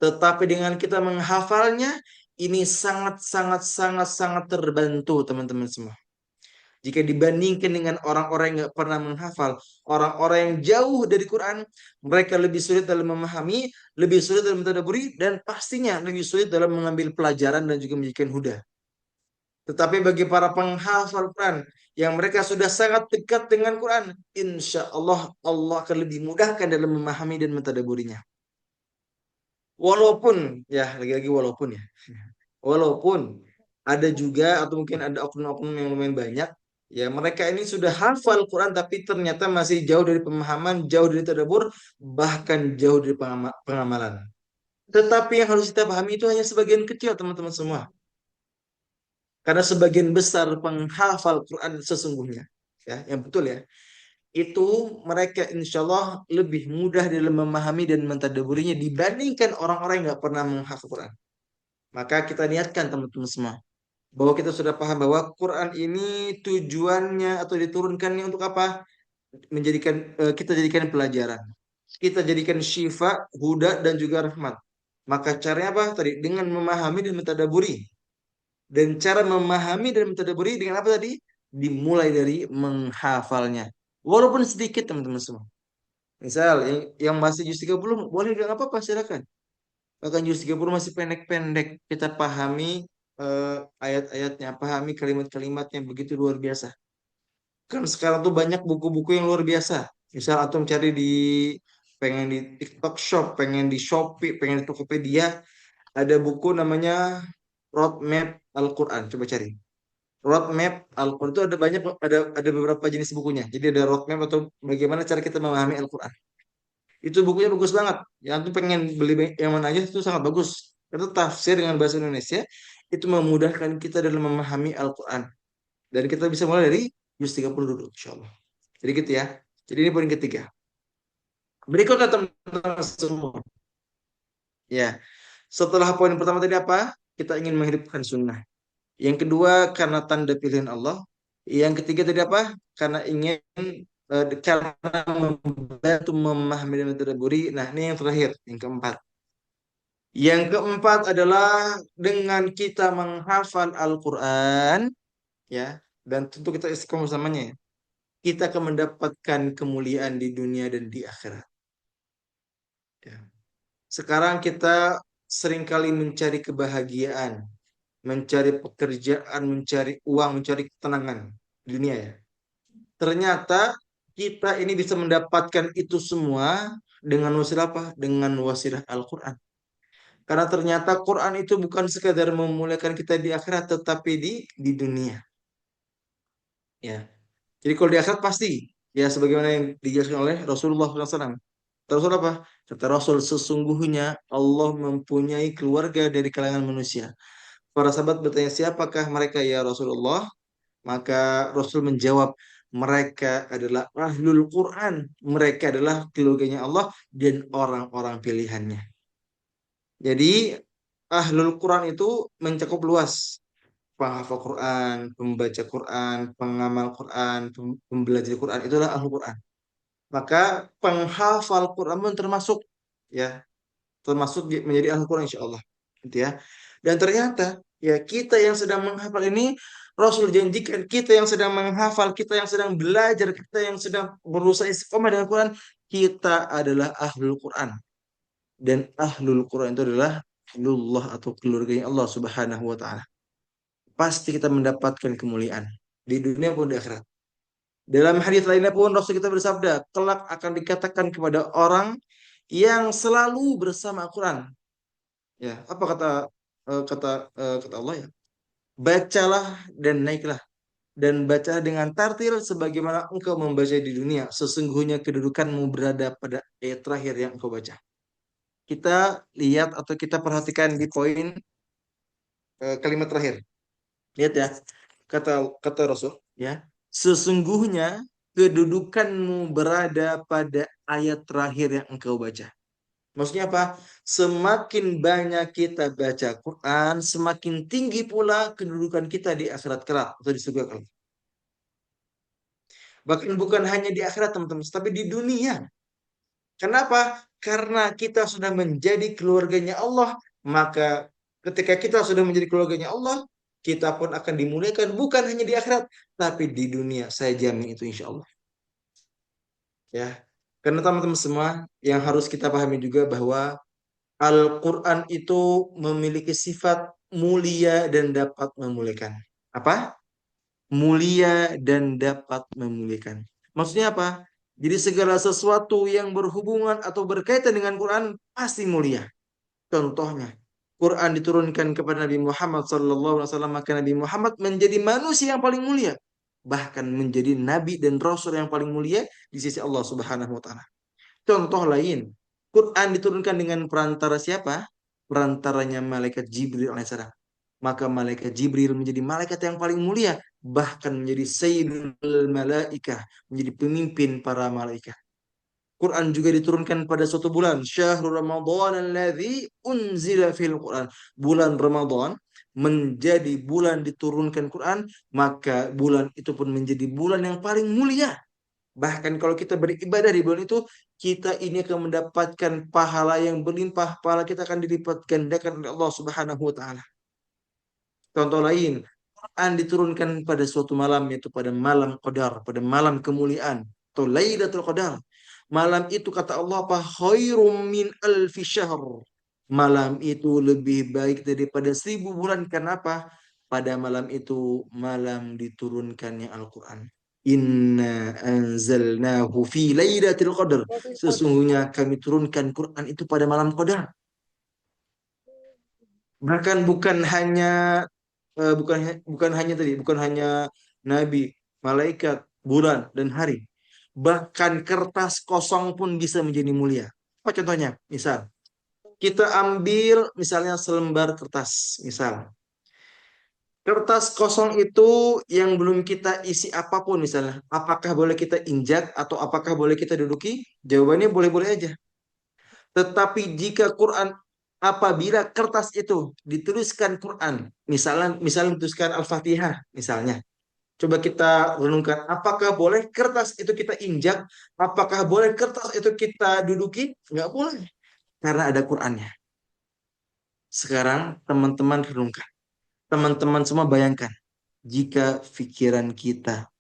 Tetapi dengan kita menghafalnya, ini sangat, sangat, sangat, sangat terbantu teman-teman semua. Jika dibandingkan dengan orang-orang yang nggak pernah menghafal, orang-orang yang jauh dari Quran, mereka lebih sulit dalam memahami, lebih sulit dalam mentadaburi, dan pastinya lebih sulit dalam mengambil pelajaran dan juga menjadikan huda. Tetapi bagi para penghafal Quran yang mereka sudah sangat dekat dengan Quran, insya Allah Allah akan lebih mudahkan dalam memahami dan mentadaburinya. Walaupun ya lagi-lagi walaupun ya, walaupun ada juga atau mungkin ada oknum-oknum yang lumayan banyak, ya mereka ini sudah hafal Quran tapi ternyata masih jauh dari pemahaman, jauh dari tadabbur, bahkan jauh dari pengamalan. Tetapi yang harus kita pahami itu hanya sebagian kecil teman-teman semua. Karena sebagian besar penghafal Quran sesungguhnya, ya, yang betul ya, itu mereka insya Allah lebih mudah dalam memahami dan mentadaburinya dibandingkan orang-orang yang nggak pernah menghafal Quran. Maka kita niatkan teman-teman semua bahwa kita sudah paham bahwa Quran ini tujuannya atau diturunkannya untuk apa? Kita jadikan pelajaran. Kita jadikan syifa, huda, dan juga rahmat. Maka caranya apa? Tadi dengan memahami dan mentadaburi. Dan cara memahami dan mentadaburi dengan apa tadi? Dimulai dari menghafalnya. Walaupun sedikit teman-teman semua. Misal yang masih juz 30 boleh nggak apa-apa silakan. Bahkan juz 30 masih pendek-pendek. Kita pahami ayat-ayatnya, pahami kalimat-kalimatnya begitu luar biasa. Kan sekarang tuh banyak buku-buku yang luar biasa. Misal atau cari pengen di TikTok Shop, pengen di Shopee, pengen di Tokopedia, ada buku namanya Roadmap Al-Quran. Coba cari. roadmap Al-Quran itu ada banyak, ada beberapa jenis bukunya. Jadi ada roadmap atau bagaimana cara kita memahami Al-Quran. Itu bukunya bagus banget. Yang tuh pengen beli yang mana aja itu sangat bagus. Itu tafsir dengan bahasa Indonesia itu memudahkan kita dalam memahami Al-Quran. Dan kita bisa mulai dari juz 30 dulu, insya Allah. Jadi gitu ya. Jadi ini poin ketiga. Berikutnya teman-teman semua. Ya, setelah poin pertama tadi apa? Kita ingin menghidupkan sunnah. Yang kedua karena tanda pilihan Allah. Yang ketiga tadi apa? Karena ingin karena membantu memahami metode Buri. Nah, ini yang terakhir, yang keempat. Yang keempat adalah dengan kita menghafal Al-Quran, ya, dan tentu kita istiqomah bersamanya, ya. Kita akan mendapatkan kemuliaan di dunia dan di akhirat. Ya. Sekarang kita seringkali mencari kebahagiaan, mencari pekerjaan, mencari uang, mencari ketenangan di dunia ya. Ternyata kita ini bisa mendapatkan itu semua dengan wasilah apa? Dengan wasilah Al-Quran. Karena ternyata Quran itu bukan sekadar memuliakan kita di akhirat, tetapi di dunia. Ya. Jadi kalau di akhirat pasti, ya sebagaimana yang dijelaskan oleh Rasulullah SAW. Rasul apa? Kata Rasul, sesungguhnya Allah mempunyai keluarga dari kalangan manusia. Para sahabat bertanya, siapakah mereka ya Rasulullah? Maka Rasul menjawab, mereka adalah ahlul Quran. Mereka adalah keluarganya Allah dan orang-orang pilihannya. Jadi ahlul Quran itu mencakup luas. Penghafal Quran, pembaca Quran, pengamal Quran, pembelajar Quran, itulah ahlul Quran. Maka penghafal Quran pun termasuk, ya, termasuk menjadi ahlul Quran insya Allah. Gitu ya. Dan ternyata ya kita yang sedang menghafal ini Rasul janjikan kita yang sedang menghafal, kita yang sedang belajar, kita yang sedang berusaha istiqomah dengan Quran, kita adalah ahlul Quran. Dan ahlul Quran itu adalah ahlullah atau keluarganya Allah Subhanahu wa taala. Pasti kita mendapatkan kemuliaan di dunia pun di akhirat. Dalam hadis lainnya pun Rasul kita bersabda, kelak akan dikatakan kepada orang yang selalu bersama Al-Quran. Ya, apa kata kata Allah ya? Bacalah dan naiklah dan bacalah dengan tartil sebagaimana engkau membaca di dunia. Sesungguhnya kedudukanmu berada pada ayat terakhir yang engkau baca. Kita lihat atau kita perhatikan di poin kalimat terakhir. Lihat ya, kata kata Rasul, ya. Sesungguhnya kedudukanmu berada pada ayat terakhir yang engkau baca. Maksudnya apa? Semakin banyak kita baca Quran, semakin tinggi pula kedudukan kita di akhirat kelak atau di surga kelak. Bahkan bukan hanya di akhirat teman-teman, tapi di dunia. Kenapa? Karena kita sudah menjadi keluarganya Allah, maka ketika kita sudah menjadi keluarganya Allah, kita pun akan dimuliakan bukan hanya di akhirat, tapi di dunia. Saya jamin itu insya Allah. Ya, karena teman-teman semua yang harus kita pahami juga bahwa Al-Quran itu memiliki sifat mulia dan dapat memuliakan. Apa? Mulia dan dapat memuliakan. Maksudnya apa? Jadi segala sesuatu yang berhubungan atau berkaitan dengan Quran pasti mulia. Contohnya, Quran diturunkan kepada Nabi Muhammad SAW, maka Nabi Muhammad menjadi manusia yang paling mulia, bahkan menjadi nabi dan rasul yang paling mulia di sisi Allah Subhanahu wa taala. Contoh lain, Quran diturunkan dengan perantara siapa? Perantaranya malaikat Jibril alaihissalam. Maka malaikat Jibril menjadi malaikat yang paling mulia, bahkan menjadi sayyidul malaikah, menjadi pemimpin para malaikat. Quran juga diturunkan pada suatu bulan, Syahrul Ramadan alladzi unzila fil Quran. Bulan Ramadan menjadi bulan diturunkan Quran, maka bulan itu pun menjadi bulan yang paling mulia. Bahkan kalau kita beribadah di bulan itu, kita ini akan mendapatkan pahala yang berlimpah. Pahala kita akan dilipat gandakan oleh Allah Subhanahu wa taala. Contoh lain, Quran diturunkan pada suatu malam, yaitu pada malam Qadar, pada malam kemuliaan atau Lailatul Qadar. Malam itu kata Allah apa? Khairum min alfi syahr. Malam itu lebih baik daripada 1000 bulan. Kenapa? Pada malam itu malam diturunkannya Al-Quran. Inna anzalnahu fi lailatul qadar. Sesungguhnya kami turunkan Quran itu pada malam Qadar. Bahkan bukan hanya bukan hanya tadi, bukan hanya nabi, malaikat, bulan dan hari. Bahkan kertas kosong pun bisa menjadi mulia. Apa contohnya? Misal, kita ambil misalnya selembar kertas, misal. Kertas kosong itu yang belum kita isi apapun misalnya. Apakah boleh kita injak atau apakah boleh kita duduki? Jawabannya boleh-boleh aja. Tetapi jika Quran, apabila kertas itu dituliskan Quran, misalnya dituliskan Al-Fatihah, misalnya. Coba kita renungkan, apakah boleh kertas itu kita injak? Apakah boleh kertas itu kita duduki? Nggak boleh, karena ada Qurannya. Sekarang teman-teman renungkan. Teman-teman semua bayangkan, jika pikiran kita,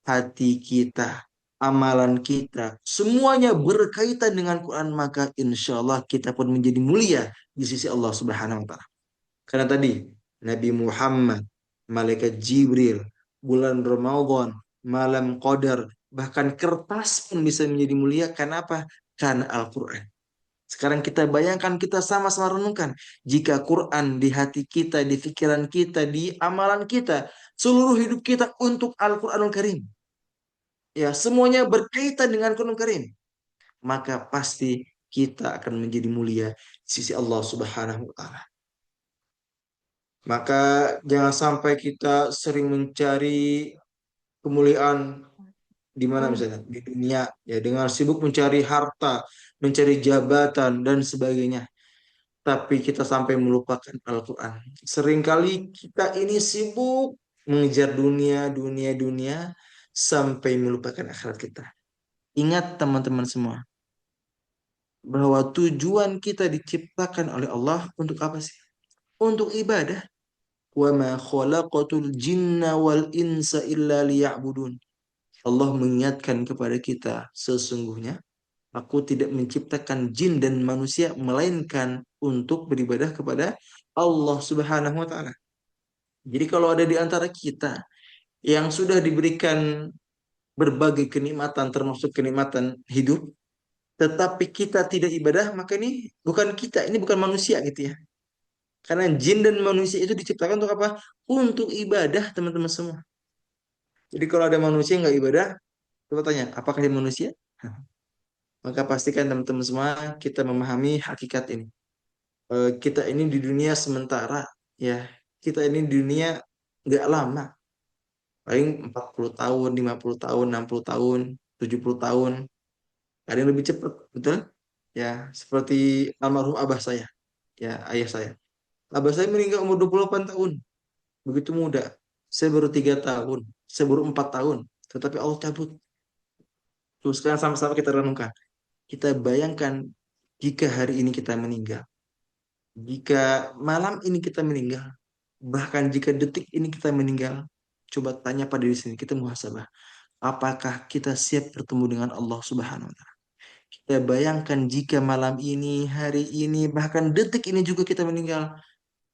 hati kita, amalan kita, semuanya berkaitan dengan Quran, maka insya Allah kita pun menjadi mulia di sisi Allah Subhanahu wa Ta'ala. Karena tadi Nabi Muhammad, malaikat Jibril, bulan Ramadan, malam Qadar, bahkan kertas pun bisa menjadi mulia. Karena apa? Karena Al-Quran. Sekarang kita bayangkan, kita sama-sama renungkan. Jika Quran di hati kita, di pikiran kita, di amalan kita, seluruh hidup kita untuk Al-Quranul Karim. Ya, semuanya berkaitan dengan Quran Karim. Maka pasti kita akan menjadi mulia di sisi Allah Subhanahu wa Ta'ala. Maka jangan sampai kita sering mencari kemuliaan di mana misalnya di dunia ya dengan sibuk mencari harta, mencari jabatan dan sebagainya. Tapi kita sampai melupakan Al-Quran. Seringkali kita ini sibuk mengejar dunia, dunia, dunia sampai melupakan akhirat kita. Ingat teman-teman semua, bahwa tujuan kita diciptakan oleh Allah untuk apa sih? Untuk ibadah. Wa ma khalaqatul jinna wal insa illa liya'budun. Allah mengingatkan kepada kita, sesungguhnya aku tidak menciptakan jin dan manusia melainkan untuk beribadah kepada Allah Subhanahu wa taala. Jadi kalau ada di antara kita yang sudah diberikan berbagai kenikmatan termasuk kenikmatan hidup, tetapi kita tidak ibadah, maka ini bukan kita, ini bukan manusia gitu ya. Karena jin dan manusia itu diciptakan untuk apa? Untuk ibadah, teman-teman semua. Jadi kalau ada manusia yang nggak ibadah, coba tanya, apakah dia manusia? Maka pastikan teman-teman semua kita memahami hakikat ini. Kita ini di dunia sementara, ya. Kita ini di dunia nggak lama. Paling 40 tahun, 50 tahun, 60 tahun, 70 tahun. Ada yang lebih cepat, betul? Ya, seperti almarhum abah saya, ya, ayah saya. Abah saya meninggal umur 28 tahun. Begitu muda. Saya baru 3 tahun. Saya baru 4 tahun. Tetapi Allah cabut. Terus sekarang sama-sama kita renungkan. Kita bayangkan jika hari ini kita meninggal. Jika malam ini kita meninggal. Bahkan jika detik ini kita meninggal. Coba tanya pada diri sini. Kita muhasabah. Apakah kita siap bertemu dengan Allah Subhanahu wa Ta'ala? Kita bayangkan jika malam ini, hari ini, bahkan detik ini juga kita meninggal.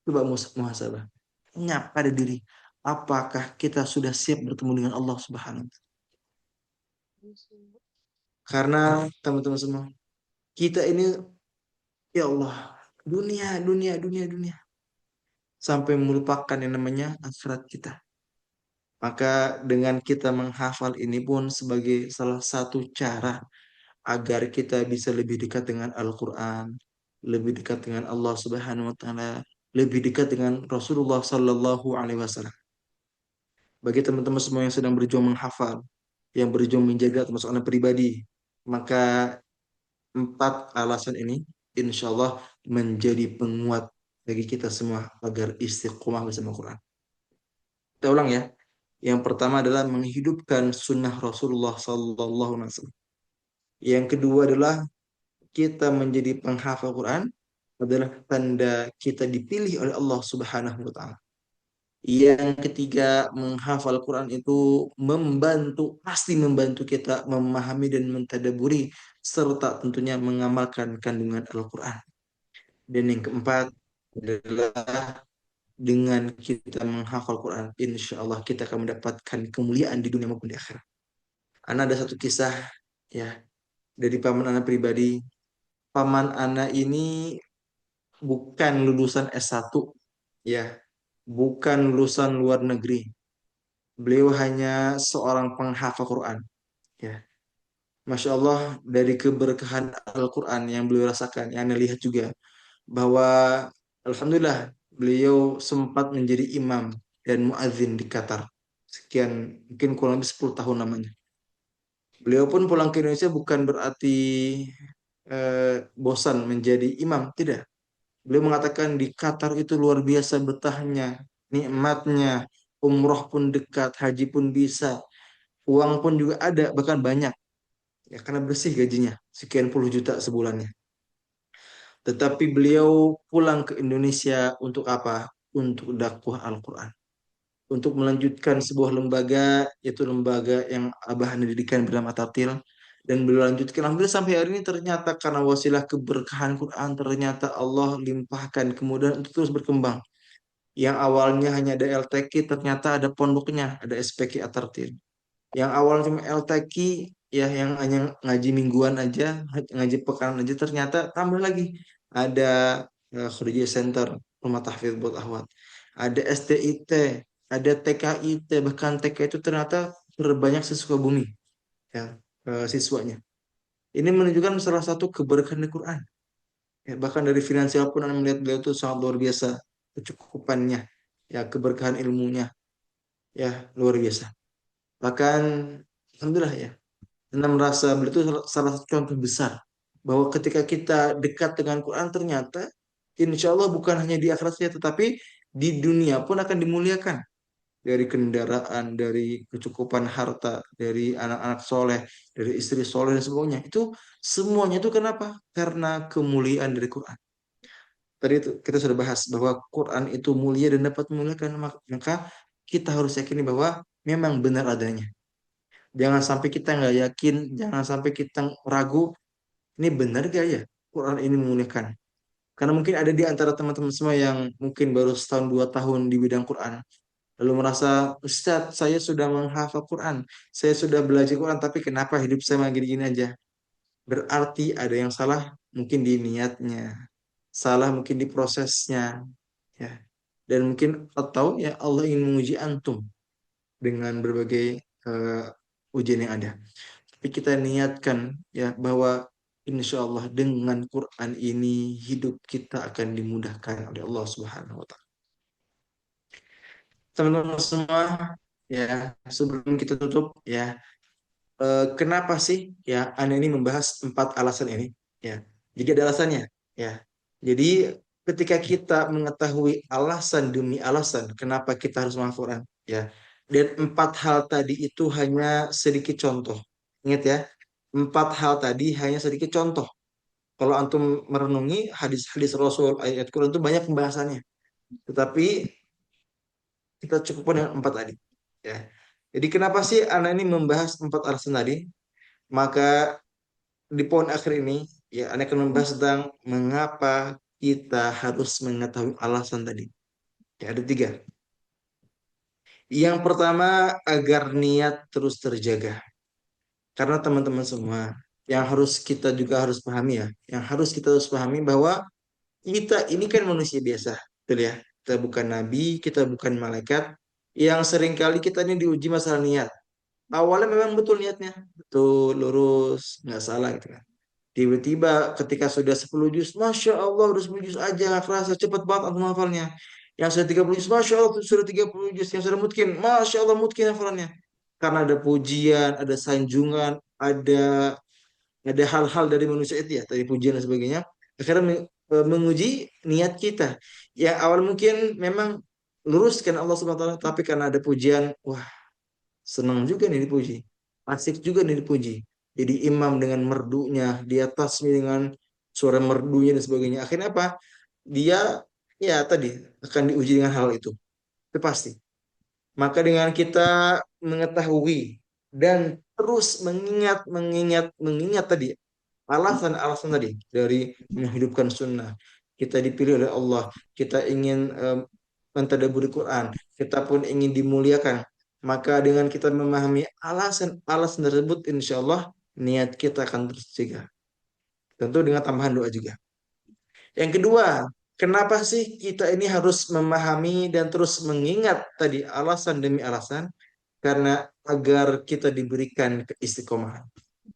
Coba muhasabah. Tanya pada diri. Apakah kita sudah siap bertemu dengan Allah Subhanahu wa Ta'ala? Karena teman-teman semua, kita ini ya Allah, dunia, dunia, dunia, dunia. Sampai melupakan yang namanya akhirat kita. Maka dengan kita menghafal ini pun sebagai salah satu cara agar kita bisa lebih dekat dengan Al-Quran, lebih dekat dengan Allah Subhanahu wa Ta'ala, lebih dekat dengan Rasulullah Sallallahu Alaihi Wasallam. Bagi teman-teman semua yang sedang berjuang menghafal, yang berjuang menjaga termasuk anak pribadi, maka empat alasan ini insya Allah menjadi penguat bagi kita semua agar istiqomah bersama Quran. Kita ulang ya. Yang pertama adalah menghidupkan sunnah Rasulullah Sallallahu Alaihi Wasallam. Yang kedua adalah kita menjadi penghafal Quran adalah tanda kita dipilih oleh Allah Subhanahu Wa Taala. Yang ketiga, menghafal Quran itu membantu, pasti membantu kita memahami dan mentadaburi serta tentunya mengamalkan kandungan Al-Quran. Dan yang keempat adalah dengan kita menghafal Quran, insya Allah kita akan mendapatkan kemuliaan di dunia maupun di akhirat. Ana ada satu kisah ya dari paman anak pribadi. Paman anak ini bukan lulusan S1 ya, bukan lulusan luar negeri. Beliau hanya seorang penghafal Quran. Ya, Masya Allah, dari keberkahan Al-Quran yang beliau rasakan, yang Anda lihat juga, bahwa Alhamdulillah beliau sempat menjadi imam dan muadzin di Qatar. Sekian, mungkin kurang lebih 10 tahun namanya. Beliau pun pulang ke Indonesia bukan berarti bosan menjadi imam, tidak. Beliau mengatakan di Qatar itu luar biasa betahnya, nikmatnya, umroh pun dekat, haji pun bisa, uang pun juga ada, bahkan banyak. Ya, karena bersih gajinya, sekian puluh juta sebulannya. Tetapi beliau pulang ke Indonesia untuk apa? Untuk dakwah Al-Quran. Untuk melanjutkan sebuah lembaga, yaitu lembaga yang Abah didirikan dalam Atatil. Dan beliau lanjutkan, alhamdulillah sampai hari ini ternyata karena wasilah keberkahan Quran, ternyata Allah limpahkan kemudahan untuk terus berkembang. Yang awalnya hanya ada LTQ, ternyata ada pondoknya, ada SPQ Atartil. Yang awalnya cuma LTQ, ya yang hanya ngaji mingguan aja, ngaji pekan aja, ternyata tambah lagi. Ada Khurija Center, Rumah Tahfidz buat Ahwat. Ada STIT, ada TKIT, bahkan TK itu ternyata terbanyak siswa bumi, ya, siswanya. Ini menunjukkan salah satu keberkahan Al-Quran. Ya, bahkan dari finansial pun Anda melihat beliau itu sangat luar biasa kecukupannya, ya keberkahan ilmunya, ya luar biasa. Bahkan alhamdulillah ya, Anda merasa beliau itu salah satu contoh besar bahwa ketika kita dekat dengan Quran ternyata insya Allah bukan hanya di akhirat saja tetapi di dunia pun akan dimuliakan dari kendaraan, dari kecukupan harta, dari anak-anak soleh, dari istri soleh dan sebagainya. Itu semuanya itu kenapa? Karena kemuliaan dari Quran. Tadi itu kita sudah bahas bahwa Quran itu mulia dan dapat memuliakan, maka kita harus yakini bahwa memang benar adanya. Jangan sampai kita nggak yakin, jangan sampai kita ragu, ini benar gak ya Quran ini memuliakan. Karena mungkin ada di antara teman-teman semua yang mungkin baru setahun 2 tahun di bidang Quran. Lalu merasa, Ustadz, saya sudah menghafal Quran, saya sudah belajar Quran, tapi kenapa hidup saya malah gini-gini aja? Berarti ada yang salah mungkin di niatnya, salah mungkin di prosesnya, ya. Dan mungkin atau ya Allah ingin menguji antum dengan berbagai ujian yang ada. Tapi kita niatkan ya bahwa insya Allah dengan Quran ini hidup kita akan dimudahkan oleh Allah Subhanahu wa taala. Teman-teman semua, ya, sebelum kita tutup ya, kenapa sih ya Anda ini membahas 4 alasan ini? Ya, jadi ada alasannya. Ya, jadi ketika kita mengetahui alasan demi alasan kenapa kita harus menghafal Quran, ya, dan 4 hal tadi itu hanya sedikit contoh. Ingat ya, 4 hal tadi hanya sedikit contoh. Kalau antum merenungi hadis-hadis Rasul, ayat Quran itu banyak pembahasannya. Tetapi kita cukupkan dengan 4 tadi. Ya. Jadi kenapa sih anak ini membahas 4 alasan tadi? Maka di poin akhir ini, ya, anak akan membahas tentang mengapa kita harus mengetahui alasan tadi. Ya, ada 3. Yang pertama, agar niat terus terjaga. Karena teman-teman semua, yang harus kita juga harus pahami ya, yang harus kita harus pahami bahwa kita ini kan manusia biasa, betul ya. Kita bukan nabi, kita bukan malaikat. Yang seringkali kita ini diuji masalah niat. Awalnya memang betul niatnya, betul lurus, nggak salah gitu kan. Tiba-tiba ketika sudah 10 juz, Masya Allah udah 10 juz aja, nggak kerasa cepet banget aku hafalnya. Yang sudah 30 juz, Masya Allah sudah 30 juz. Yang sudah mungkin, Masya Allah mungkin hafalannya. Karena ada pujian, ada sanjungan, ada hal-hal dari manusia itu ya, dari pujian dan sebagainya. Akhirnya menguji niat kita. Yang awal mungkin memang lurus kan Allah Subhanahu wa taala, tapi karena ada pujian, wah, senang juga nih dipuji. Asik juga nih dipuji. Jadi imam dengan merdunya, di atasnya dengan suara merdunya dan sebagainya. Akhirnya apa? Dia ya tadi akan diuji dengan hal itu. Itu pasti. Maka dengan kita mengetahui dan terus mengingat tadi alasan-alasan tadi dari menghidupkan sunnah. Kita dipilih oleh Allah. Kita ingin mentadabburi Quran. Kita pun ingin dimuliakan. Maka dengan kita memahami alasan-alasan tersebut, insya Allah niat kita akan terjaga. Tentu dengan tambahan doa juga. Yang kedua, Kenapa sih kita ini harus memahami dan terus mengingat tadi alasan demi alasan? Karena agar kita diberikan keistiqomahan.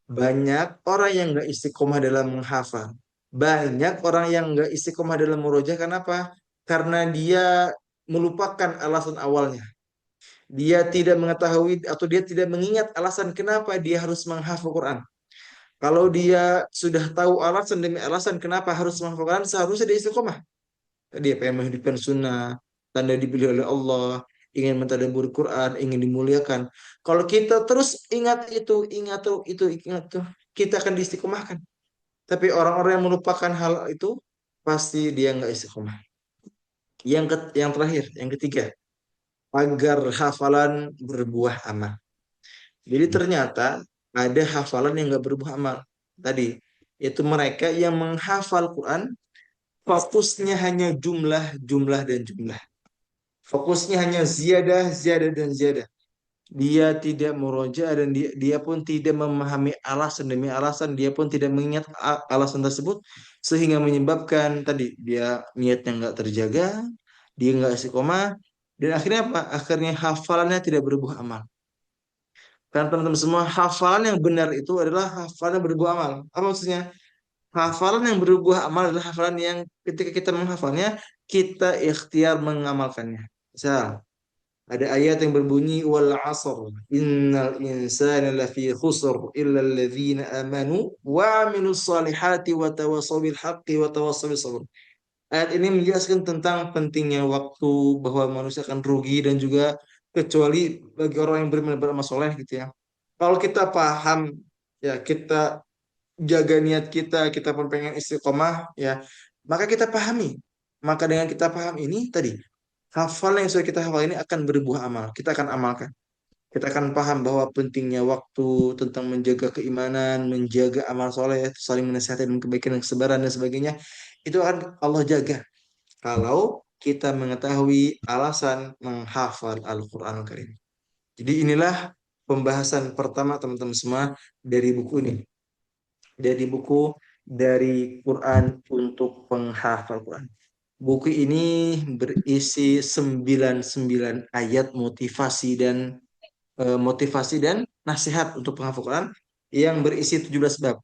Banyak orang yang nggak istiqomah dalam menghafal. Banyak orang yang nggak istiqomah dalam murojaah. Kenapa? Karena dia melupakan alasan awalnya. Dia tidak mengetahui atau dia tidak mengingat alasan kenapa dia harus menghafal Quran. Kalau dia sudah tahu alasan demi alasan kenapa harus menghafal Quran, seharusnya dia istiqomah. Dia pengen menghidupkan sunnah, tanda dipilih oleh Allah, ingin mentadabbur Quran, ingin dimuliakan. Kalau kita terus ingat itu, ingat tuh, kita akan diistiqomahkan. Tapi orang-orang yang melupakan hal itu, pasti dia nggak istiqomah. Yang terakhir, yang ketiga, agar hafalan berbuah amal. Jadi ternyata ada hafalan yang nggak berbuah amal. Tadi, itu mereka yang menghafal Quran, fokusnya hanya jumlah, jumlah, dan jumlah. Fokusnya hanya ziyadah, ziyadah, dan ziyadah. Dia tidak muroja dan dia pun tidak memahami alasan demi alasan. Dia pun tidak mengingat alasan tersebut. Sehingga menyebabkan tadi dia niatnya nggak terjaga, dia nggak istiqomah. Dan akhirnya apa? Akhirnya hafalannya tidak berbuah amal. Karena teman-teman semua, hafalan yang benar itu adalah hafalan yang berbuah amal. Apa maksudnya? Hafalan yang berbuah amal adalah hafalan yang ketika kita menghafalnya, kita ikhtiar mengamalkannya. Misal, ada ayat yang berbunyi wal 'asr innal insana lafi khusr illa alladzina amanu wa 'amilus solihati wa tawassaw bil haqqi wa tawassaw bis sabr. Ayat ini menjelaskan tentang pentingnya waktu, bahwa manusia akan rugi dan juga kecuali bagi orang yang beramal soleh gitu ya. Kalau kita paham, ya kita jaga niat kita, kita pun pengen istiqomah ya, maka kita pahami. Maka dengan kita paham ini tadi, hafal yang sudah kita hafal ini akan berbuah amal. Kita akan amalkan. Kita akan paham bahwa pentingnya waktu, tentang menjaga keimanan, menjaga amal soleh, saling menasihati dan kebaikan dan kesabaran dan sebagainya. Itu akan Allah jaga. Kalau kita mengetahui alasan menghafal Al-Quran Al-Karim. Jadi inilah pembahasan pertama teman-teman semua dari buku ini. Dari buku dari Quran untuk penghafal Quran. Buku ini berisi 99 ayat motivasi dan nasihat untuk penghafal Quran yang berisi 17 bab.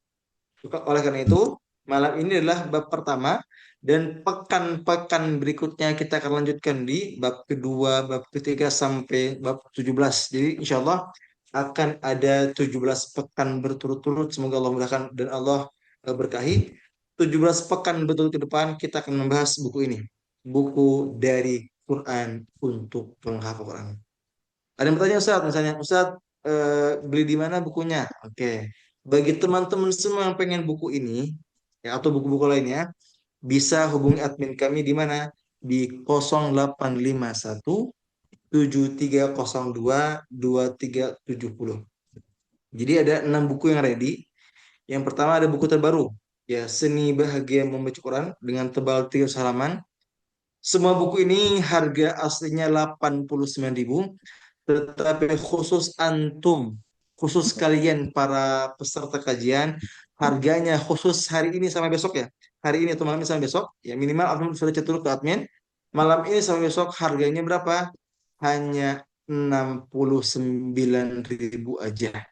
Oleh karena itu, malam ini adalah bab pertama dan pekan-pekan berikutnya kita akan lanjutkan di bab kedua, bab ketiga sampai bab 17. Jadi insya Allah akan ada 17 pekan berturut-turut. Semoga Allah mudahkan dan Allah berkahi. 17 pekan berturut ke depan kita akan membahas buku ini. Buku dari Quran untuk penghafal Quran. Ada yang bertanya Ustaz, misalnya Ustaz beli di mana bukunya? Oke. Bagi teman-teman semua yang pengen buku ini ya atau buku-buku lainnya, bisa hubungi admin kami di mana? Di 0851 7302 2370. Jadi ada 6 buku yang ready. Yang pertama ada buku terbaru, ya Seni Bahagia Membaca Quran dengan tebal 300 halaman. Semua buku ini harga aslinya 89.000, tetapi khusus antum, khusus kalian para peserta kajian, harganya khusus hari ini sampai besok ya. Hari ini atau malam ini sampai besok, ya minimal admin sudah chat dulu ke admin. Malam ini sampai besok harganya berapa? Hanya 69.000 aja.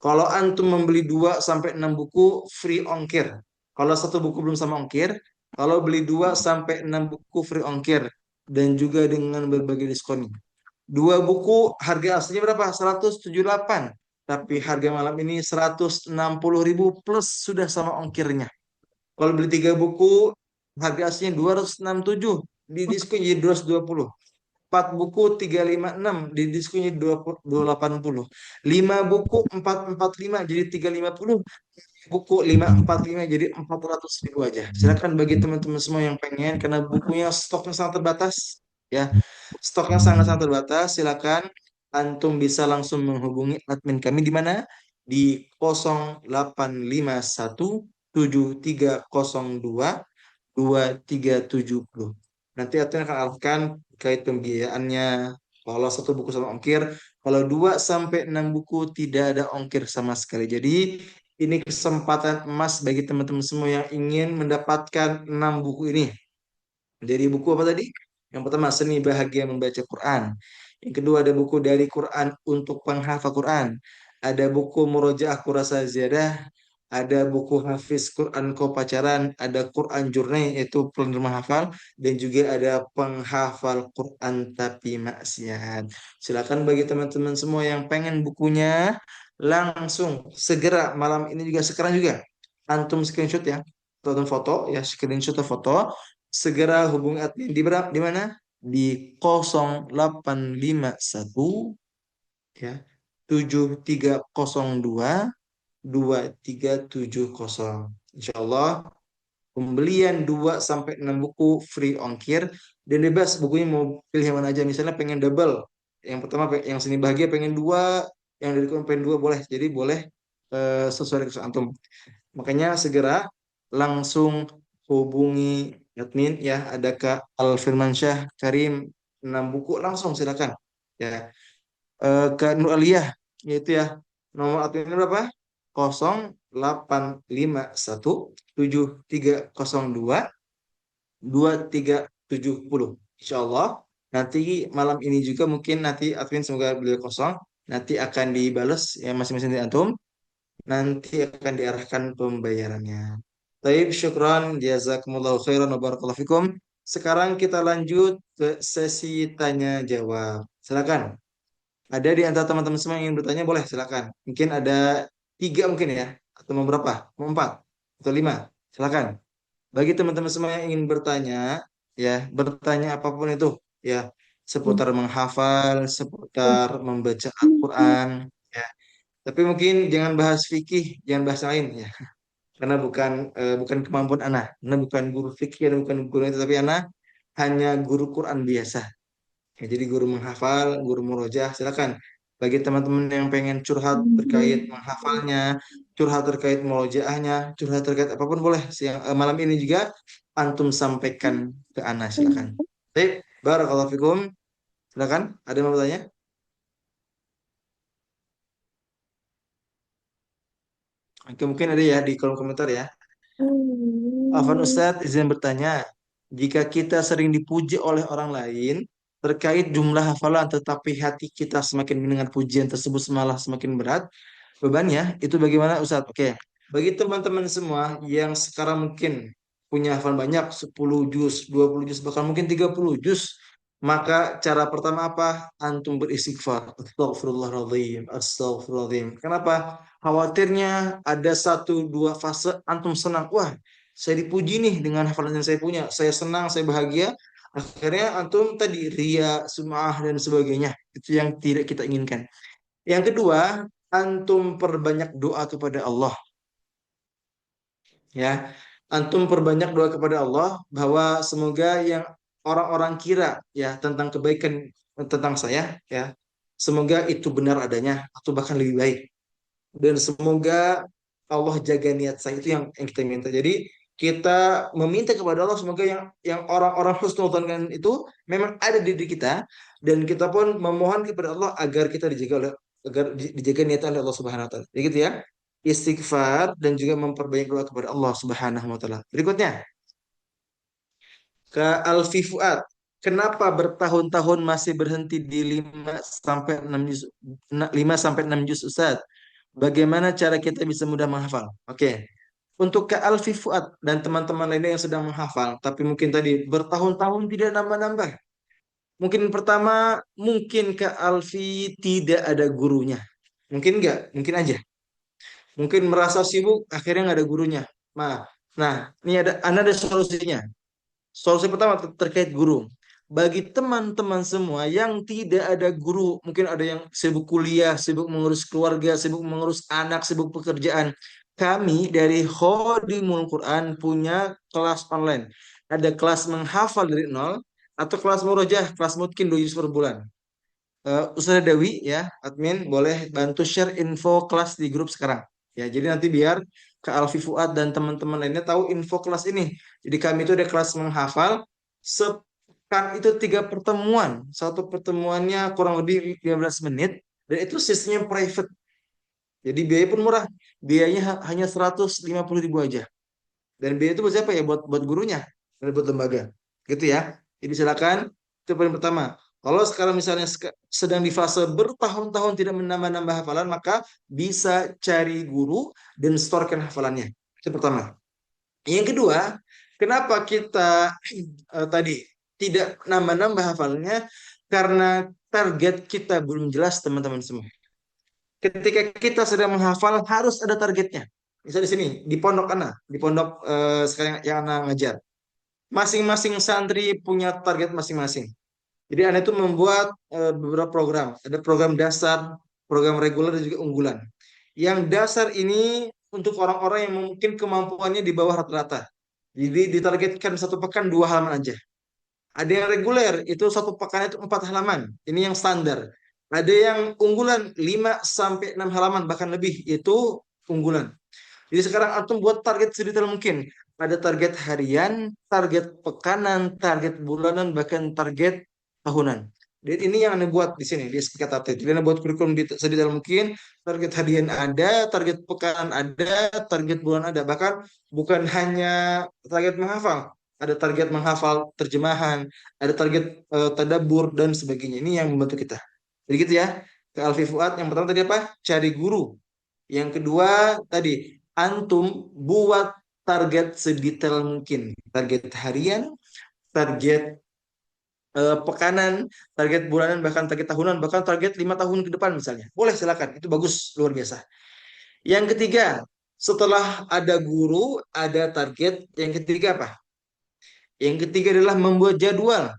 Kalau antum membeli 2 sampai 6 buku free ongkir. Kalau satu buku belum sama ongkir, kalau beli 2 sampai 6 buku free ongkir dan juga dengan berbagai diskon. Dua buku harga aslinya berapa? 178. Tapi harga malam ini 160.000 plus sudah sama ongkirnya. Kalau beli 3 buku harga aslinya 267, di diskon jadi 220. 4 buku 356, di diskon jadi 280. 5 buku 445 jadi 350. Buku 545 jadi 400.000 aja. Silakan bagi teman-teman semua yang pengen, karena bukunya stoknya sangat terbatas ya. Stoknya sangat-sangat terbatas. Silakan antum bisa langsung menghubungi admin kami di mana? Di 085173022370. Nanti admin akan arahkan terkait pembiayaannya. Kalau satu buku sama ongkir, kalau 2 sampai 6 buku tidak ada ongkir sama sekali. Jadi ini kesempatan emas bagi teman-teman semua yang ingin mendapatkan 6 buku ini. Dari buku apa tadi? Yang pertama, Seni Bahagia Membaca Quran. Yang kedua, ada buku Dari Quran untuk Penghafal Quran. Ada buku Murojaah Kurasa Ziyadah. Ada buku Hafiz Quran Pacaran. Ada Quran Journey, yaitu penerjemah hafal. Dan juga ada penghafal Quran tapi maksiat. Silakan bagi teman-teman semua yang pengen bukunya, langsung segera malam ini juga, sekarang juga. Antum screenshot ya, atau foto ya, screenshot atau foto, segera hubungi admin di berapa, di mana, di 0851 ya 7302 2370. Insya Allah pembelian 2 sampai 6 buku free ongkir, dan bebas bukunya mau pilih yang mana aja. Misalnya pengen double, yang pertama yang Seni Bahagia pengen dua, yang dari Quran pengen dua, boleh. Jadi boleh sesuai dengan antum. Makanya segera langsung hubungi admin ya, ada Kak Alfirmansyah Karim, 6 buku, langsung silakan ya. Kak Nur Aliyah, yaitu ya, nomor adminnya berapa? 085173022370. Insya Allah nanti malam ini juga, mungkin nanti admin, semoga beliau kosong, nanti akan dibales ya masing-masing dari antum, nanti akan diarahkan pembayarannya. Taib, syukran, jazakumullahu khairan wa barakallahu fikum. Sekarang kita lanjut ke sesi tanya jawab. Silakan. Ada di antara teman-teman semua yang ingin bertanya, boleh silakan. Mungkin ada 3 mungkin ya, atau mau berapa? Mau 4 atau 5? Silakan. Bagi teman-teman semua yang ingin bertanya, ya bertanya apapun itu, ya seputar menghafal, seputar membaca Al-Quran, ya. Tapi mungkin jangan bahas fikih, jangan bahas lain ya. Karena bukan kemampuan anak. Karena bukan guru fikih dan bukan guru itu, tapi anak hanya guru Quran biasa. Ya, jadi guru menghafal, guru murojaah, silakan. Bagi teman-teman yang pengen curhat terkait menghafalnya, curhat terkait murojaahnya, curhat terkait apapun, boleh. Malam ini juga antum sampaikan ke Ana, silakan. Baik, barakallahu fikum. Silakan, ada yang mau bertanya? Oke, mungkin ada ya di kolom komentar ya. Afan Ustadz izin bertanya, jika kita sering dipuji oleh orang lain terkait jumlah hafalan, tetapi hati kita semakin mendengar pujian tersebut malah semakin berat bebannya, itu bagaimana Ustadz? Oke, bagi teman-teman semua yang sekarang mungkin punya hafalan banyak, 10 juz, 20 juz, bahkan mungkin 30 juz, maka cara pertama apa? Antum beristighfar. Astagfirullahaladzim, astagfirullahaladzim. Kenapa? Khawatirnya ada satu dua fase antum senang. Wah, saya dipuji nih dengan hafalan yang saya punya. Saya senang, saya bahagia. Akhirnya antum tadi ria, sum'ah dan sebagainya. Itu yang tidak kita inginkan. Yang kedua, antum perbanyak doa kepada Allah. Ya, antum perbanyak doa kepada Allah bahwa semoga yang orang-orang kira ya tentang kebaikan tentang saya, ya, semoga itu benar adanya atau bahkan lebih baik, dan semoga Allah jaga niat saya. Itu yang kita minta. Jadi kita meminta kepada Allah semoga yang orang-orang husnul kan itu memang ada di diri kita, dan kita pun memohon kepada Allah agar kita dijaga oleh, agar dijaga niat oleh Allah Subhanahu wa taala. Begitu ya. Istighfar dan juga memperbanyak doa kepada Allah Subhanahu wa taala. Berikutnya, ke Alfi Fuad. Kenapa bertahun-tahun masih berhenti di 5 sampai 6 juz, 5 sampai 6 juz Ustaz? Bagaimana cara kita bisa mudah menghafal? Oke. Untuk ke Alfi Fuad dan teman-teman lainnya yang sedang menghafal, tapi mungkin tadi bertahun-tahun tidak nambah-nambah. Mungkin pertama, mungkin ke Alfi tidak ada gurunya. Mungkin enggak, mungkin aja. Mungkin merasa sibuk, akhirnya nggak ada gurunya. Nah, ini ada solusinya. Solusi pertama terkait guru. Bagi teman-teman semua yang tidak ada guru, mungkin ada yang sibuk kuliah, sibuk mengurus keluarga, sibuk mengurus anak, sibuk pekerjaan. Kami dari Khodimul Quran punya kelas online. Ada kelas menghafal dari nol, atau kelas murojaah, kelas mungkin 2 juz per bulan. Ustazah Dewi ya, admin boleh bantu share info kelas di grup sekarang. Ya, jadi nanti biar Kak Alfi Fuad dan teman-teman lainnya tahu info kelas ini. Jadi kami itu ada kelas menghafal, sepekan itu 3 pertemuan. Satu pertemuannya kurang lebih 15 menit, dan itu sistemnya private. Jadi biaya pun murah. Biayanya hanya 150.000 aja. Dan biaya itu buat siapa ya? Buat gurunya dan buat lembaga. Gitu ya. Jadi silakan, itu poin pertama. Kalau sekarang misalnya sedang di fase bertahun-tahun tidak menambah-nambah hafalan, maka bisa cari guru dan storekan hafalannya. Itu pertama. Yang kedua, kenapa kita tadi tidak nambah-nambah hafalannya? Karena target kita belum jelas, teman-teman semua. Ketika kita sedang menghafal, harus ada targetnya. Misalnya di sini, di pondok Ana, di pondok sekarang yang Ana ngajar. Masing-masing santri punya target masing-masing. Jadi Anda itu membuat beberapa program. Ada program dasar, program reguler, dan juga unggulan. Yang dasar ini untuk orang-orang yang mungkin kemampuannya di bawah rata-rata. Jadi ditargetkan satu pekan 2 halaman aja. Ada yang reguler, itu satu pekan itu 4 halaman. Ini yang standar. Ada yang unggulan 5 sampai 6 halaman bahkan lebih, itu unggulan. Jadi sekarang antum buat target sedetail mungkin. Ada target harian, target pekanan, target bulanan, bahkan target tahunan. Dan ini yang anda buat di sini di SPKTT. Jadi anda buat kurikulum sedetail mungkin. Target harian ada, target pekanan ada, target bulan ada. Bahkan bukan hanya target menghafal. Ada target menghafal terjemahan, ada target tadabbur dan sebagainya. Ini yang membantu kita. Jadi gitu ya. Ke Alfi Fuad, yang pertama tadi apa? Cari guru. Yang kedua tadi, antum buat target sedetail mungkin. Target harian, target pekanan, target bulanan, bahkan target tahunan, bahkan target 5 tahun ke depan misalnya. Boleh silakan, itu bagus, luar biasa. Yang ketiga, setelah ada guru, ada target. Yang ketiga apa? Yang ketiga adalah membuat jadwal.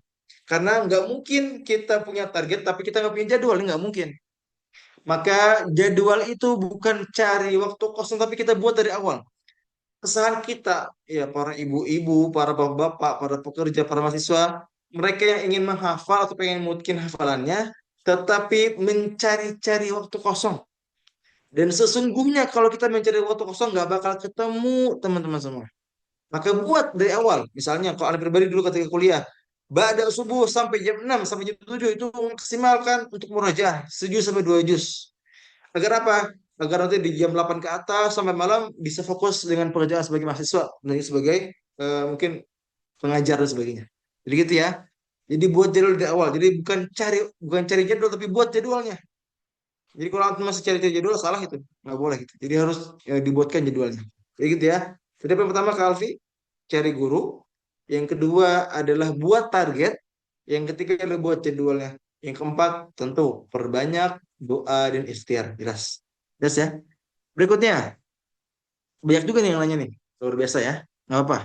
Karena nggak mungkin kita punya target tapi kita nggak punya jadwal, ini nggak mungkin. Maka jadwal itu bukan cari waktu kosong tapi kita buat dari awal. Kesalahan kita, ya para ibu-ibu, para bapak-bapak, para pekerja, para mahasiswa, mereka yang ingin menghafal atau pengen mungkin hafalannya, tetapi mencari-cari waktu kosong. Dan sesungguhnya kalau kita mencari waktu kosong nggak bakal ketemu, teman-teman semua. Maka buat dari awal. Misalnya kalau anak pribadi dulu ketika kuliah, Ba'da subuh sampai jam 6 sampai jam 7 itu maksimalkan untuk murojaah 1 sampai 2 juz. Agar apa? Agar nanti di jam 8 ke atas sampai malam bisa fokus dengan pekerjaan sebagai mahasiswa dan sebagai mungkin pengajar dan sebagainya. Jadi gitu ya. Jadi buat jadwal di awal. Jadi bukan cari jadwal tapi buat jadwalnya. Jadi kalau antum masih cari jadwal salah itu. Nggak boleh gitu. Jadi harus dibuatkan jadwalnya. Jadi gitu ya. Jadi yang pertama Kak Alfi, cari guru. Yang kedua adalah buat target. Yang ketiga adalah buat jadwalnya. Yang keempat tentu perbanyak doa dan ikhtiar. Jelas. Jelas ya. Berikutnya, banyak juga nih yang nanya nih. Luar biasa ya. Nggak apa.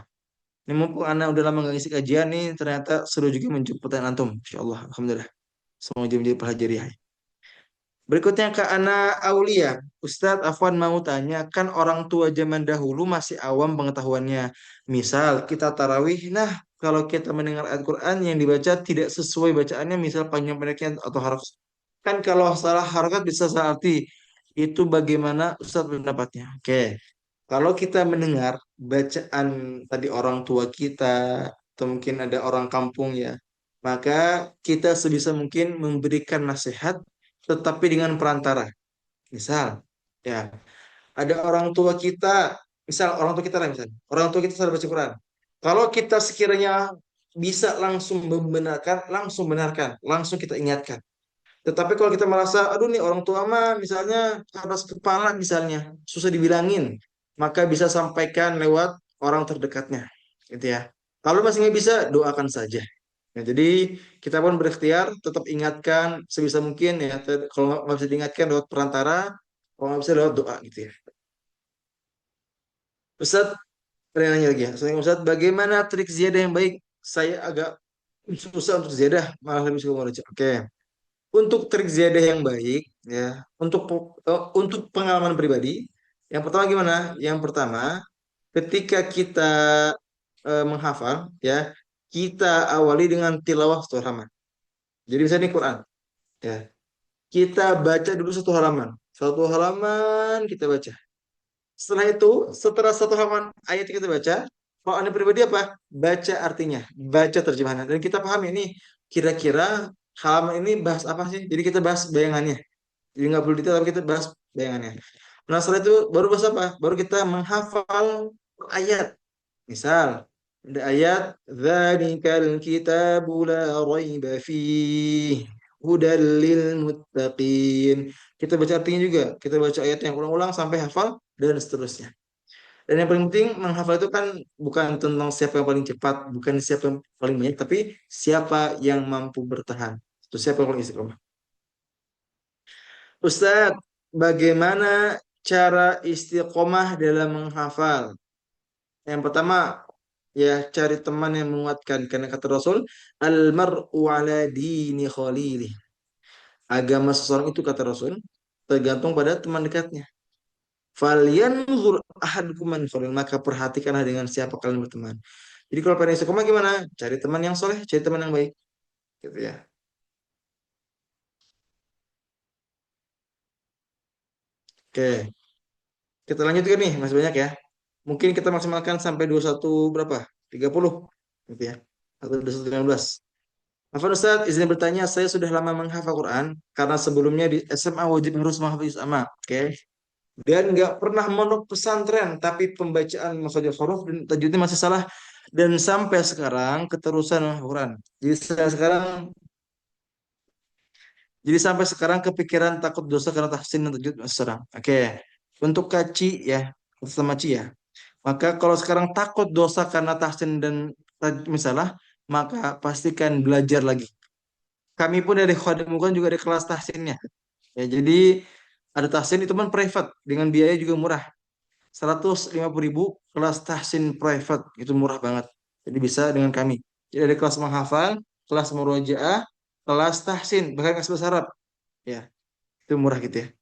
Ini mumpung Anda udah lama nggak ngisi kajian nih, ternyata seru juga menjemput pertanyaan antum. Insya Allah, Alhamdulillah. Semoga jadi pelajari. Berikutnya ke Ana Aulia. Ustadz Afwan mau tanya, kan orang tua zaman dahulu masih awam pengetahuannya. Misal kita tarawih, nah kalau kita mendengar Al-Quran yang dibaca tidak sesuai bacaannya, misal panjang pendeknya atau harokat. Kan kalau salah harokat bisa salah arti. Itu bagaimana Ustadz pendapatnya? Oke. Kalau kita mendengar bacaan tadi orang tua kita, atau mungkin ada orang kampung ya, maka kita sebisa mungkin memberikan nasihat tetapi dengan perantara. Misal, ya, ada orang tua kita, misal orang tua kita lah misal, orang tua kita salah baca Quran. Kalau kita sekiranya bisa langsung membenarkan, langsung benarkan, langsung kita ingatkan. Tetapi kalau kita merasa, aduh nih orang tua mah misalnya atas kepala misalnya, susah dibilangin, maka bisa sampaikan lewat orang terdekatnya, gitu ya. Kalau masih nggak bisa, doakan saja. Nah, jadi kita pun berikhtiar, tetap ingatkan sebisa mungkin ya. Kalau nggak bisa diingatkan lewat perantara, kalau nggak bisa lewat doa gitu ya. Ustaz, pertanyaannya lagi ya. Ustaz, bagaimana trik ziyadah yang baik? Saya agak susah untuk ziyadah, malah lebih suka merujak. Oke. Untuk trik ziyadah yang baik, ya, untuk pengalaman pribadi, yang pertama gimana? Yang pertama, ketika kita menghafal, ya, kita awali dengan tilawah satu halaman. Jadi misalnya ini Quran, ya, kita baca dulu satu halaman kita baca. Setelah itu, setelah satu halaman ayat yang kita baca, kalau anda pribadi apa? Baca artinya, baca terjemahannya, dan kita paham ini kira-kira halaman ini bahas apa sih? Jadi kita bahas bayangannya. Jadi nggak perlu detail, tapi kita bahas bayangannya. Nah setelah itu baru bahas apa? Baru kita menghafal ayat. Misal, Ada ayat dzalikal kitabu la raiba fiih hudal lil muttaqin. Kita baca artinya juga. Kita baca ayat yang ulang-ulang sampai hafal dan seterusnya. Dan yang paling penting menghafal itu kan bukan tentang siapa yang paling cepat, bukan siapa yang paling banyak, tapi siapa yang mampu bertahan. Itu siapa yang paling istiqomah. Ustadz, bagaimana cara istiqomah dalam menghafal? Yang pertama, ya cari teman yang menguatkan. Karena kata Rasul, Al-mar'u ala dini khalilih. Agama seseorang itu kata Rasul, tergantung pada teman dekatnya. Falyanzur ahadukum man khalil. Maka perhatikanlah dengan siapa kalian berteman. Jadi kalau pengen istiqomah gimana? Cari teman yang soleh, cari teman yang baik. Gitu ya. Oke, kita lanjutkan nih, masih banyak ya. Mungkin kita maksimalkan sampai 21 berapa? 30 gitu ya. Atau 21 15. Afan Ustaz, izin bertanya, saya sudah lama menghafal Quran karena sebelumnya di SMA wajib harus menghafal sama, oke? Dan nggak pernah mondok pesantren, tapi pembacaan makhrajul huruf dan tajwidnya masih salah. Dan sampai sekarang keterusan menghafal Quran. Jadi saya sekarang, jadi sampai sekarang kepikiran takut dosa karena tahsin dan tajwid masih serang. Oke, untuk kaci ya, sama Ci ya. Maka kalau sekarang takut dosa karena tahsin dan misalah, maka pastikan belajar lagi. Kami pun dari Khadim kan juga ada kelas tahsinnya. Ya, jadi ada tahsin itu kan private dengan biaya juga murah. 150.000 kelas tahsin private itu murah banget. Jadi bisa dengan kami. Jadi ada kelas menghafal, kelas murojaah, kelas tahsin, bahkan kelas bahasa Arab. Ya, itu murah gitu ya.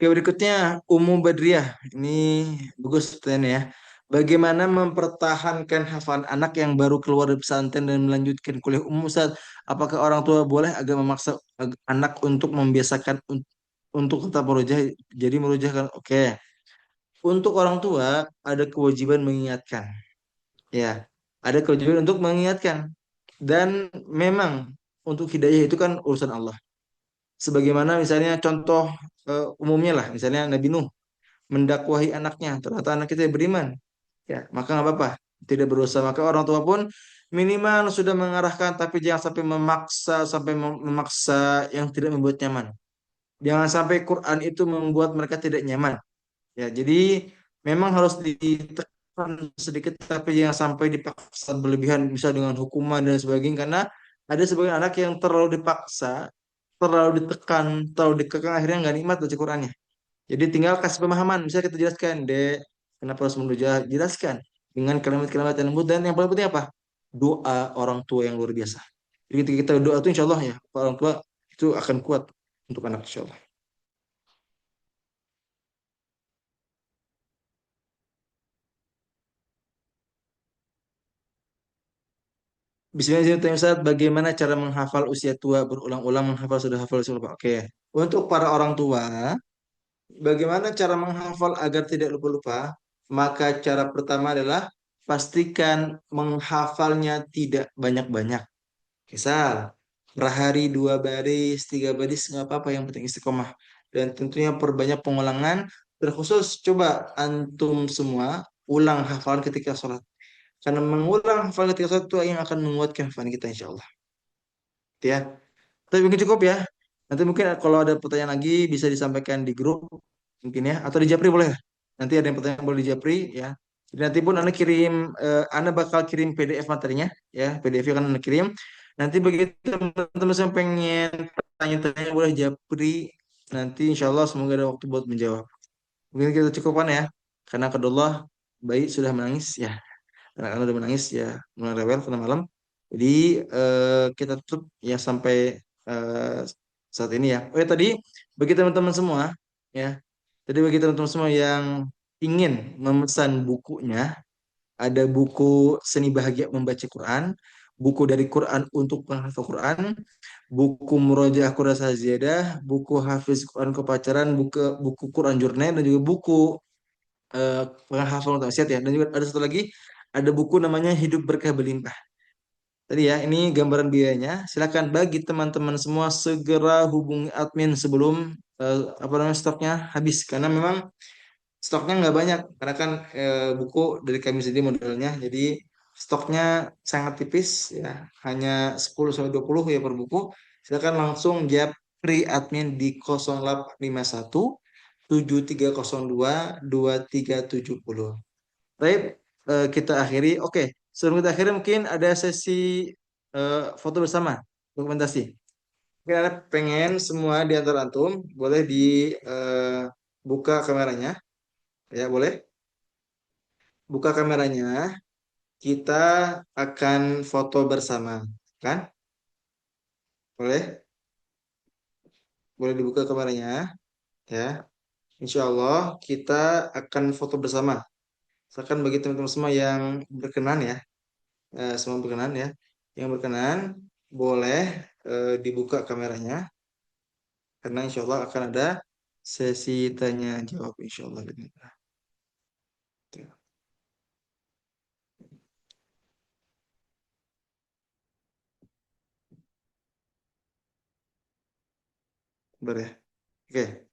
Oke, berikutnya Umum Badriah. Ini bagus pertanyaannya ya. Bagaimana mempertahankan hafalan anak yang baru keluar dari pesantren dan melanjutkan kuliah umum, Ustaz? Apakah orang tua boleh agak memaksa anak untuk membiasakan untuk tetap merujah? Jadi merujah kan? Oke. Untuk orang tua ada kewajiban mengingatkan. Ya, ada kewajiban untuk mengingatkan. Dan memang untuk hidayah itu kan urusan Allah. Sebagaimana misalnya contoh umumnya lah, misalnya Nabi Nuh mendakwahi anaknya, ternyata anak kita beriman, ya maka nggak apa-apa, tidak berdosa. Maka orang tua pun minimal sudah mengarahkan, tapi jangan sampai memaksa, memaksa yang tidak membuat nyaman. Jangan sampai Quran itu membuat mereka tidak nyaman. Ya, jadi memang harus ditekan sedikit, tapi jangan sampai dipaksa berlebihan, bisa dengan hukuman dan sebagainya. Karena ada sebagian anak yang terlalu dipaksa, terlalu ditekan, terlalu dikekang, akhirnya nggak nikmat baca Qurannya. Jadi tinggal kasih pemahaman, bisa kita jelaskan, Dek, kenapa harus menuju, jelaskan dengan kalimat-kalimat yang lembut dan yang paling penting apa? Doa orang tua yang luar biasa. Jadi ketika kita doa itu insya Allah ya, orang tua itu akan kuat untuk anak insya Allah. Bismillahirrahmanirrahim. Ustaz, bagaimana cara menghafal usia tua berulang-ulang menghafal sudah hafal sudah Pak? Oke. Untuk para orang tua, bagaimana cara menghafal agar tidak lupa-lupa? Maka cara pertama adalah pastikan menghafalnya tidak banyak-banyak. Misal, per hari 2 baris, 3 baris nggak apa-apa, yang penting istiqomah. Dan tentunya perbanyak pengulangan. Terkhusus coba antum semua ulang hafalan ketika sholat. Karena mengulang hafalan ketika sholat itu yang akan menguatkan hafalan kita insya Allah. Gitu ya. Tapi mungkin cukup ya. Nanti mungkin kalau ada pertanyaan lagi bisa disampaikan di grup mungkin ya. Atau di Japri boleh ya? Nanti ada yang pertanyaan boleh di Japri ya. Jadi nanti pun Anda kirim, Anda bakal kirim PDF materinya ya. PDF akan Anda kirim. Nanti bagi teman-teman yang pengen tanya-tanya boleh Japri. Nanti insya Allah semoga ada waktu buat menjawab. Mungkin kita cukupkan ya. Karena kedua bayi sudah menangis ya. Anak-anak udah menangis ya, mulai rewel karena malam. Jadi kita tutup ya sampai eh, saat ini ya. Oh ya tadi bagi teman-teman semua ya. Jadi bagi teman-teman semua yang ingin memesan bukunya, ada buku Seni Bahagia Membaca Quran, buku dari Quran untuk penghafal Quran, buku Murojaah Quran Saziyadah, buku Hafiz Quran Kepacaran, buku buku Quran Journey dan juga buku eh, penghafal untuk wasiat ya. Dan juga ada satu lagi, ada buku namanya Hidup Berkah Berlimpah. Tadi ya, ini gambaran biayanya. Silakan bagi teman-teman semua segera hubungi admin sebelum apa namanya stoknya habis. Karena memang Stoknya nggak banyak karena kan buku dari kami sendiri modelnya, jadi stoknya sangat tipis ya, hanya 10 sampai 20 ya per buku. Silakan langsung japri admin di 0851 7302 2370. Baik, kita akhiri. Oke, sebelum kita akhiri mungkin ada sesi foto bersama, dokumentasi. Mungkin ada pengen semua di antara antum boleh buka kameranya, ya boleh. Buka kameranya, kita akan foto bersama, kan? Boleh? Boleh dibuka kameranya, ya. Insya Allah kita akan foto bersama. Misalkan bagi teman-teman semua yang berkenan ya, semua berkenan ya, yang berkenan boleh dibuka kameranya, karena insya Allah akan ada sesi tanya jawab insya Allah. Boleh. Oke,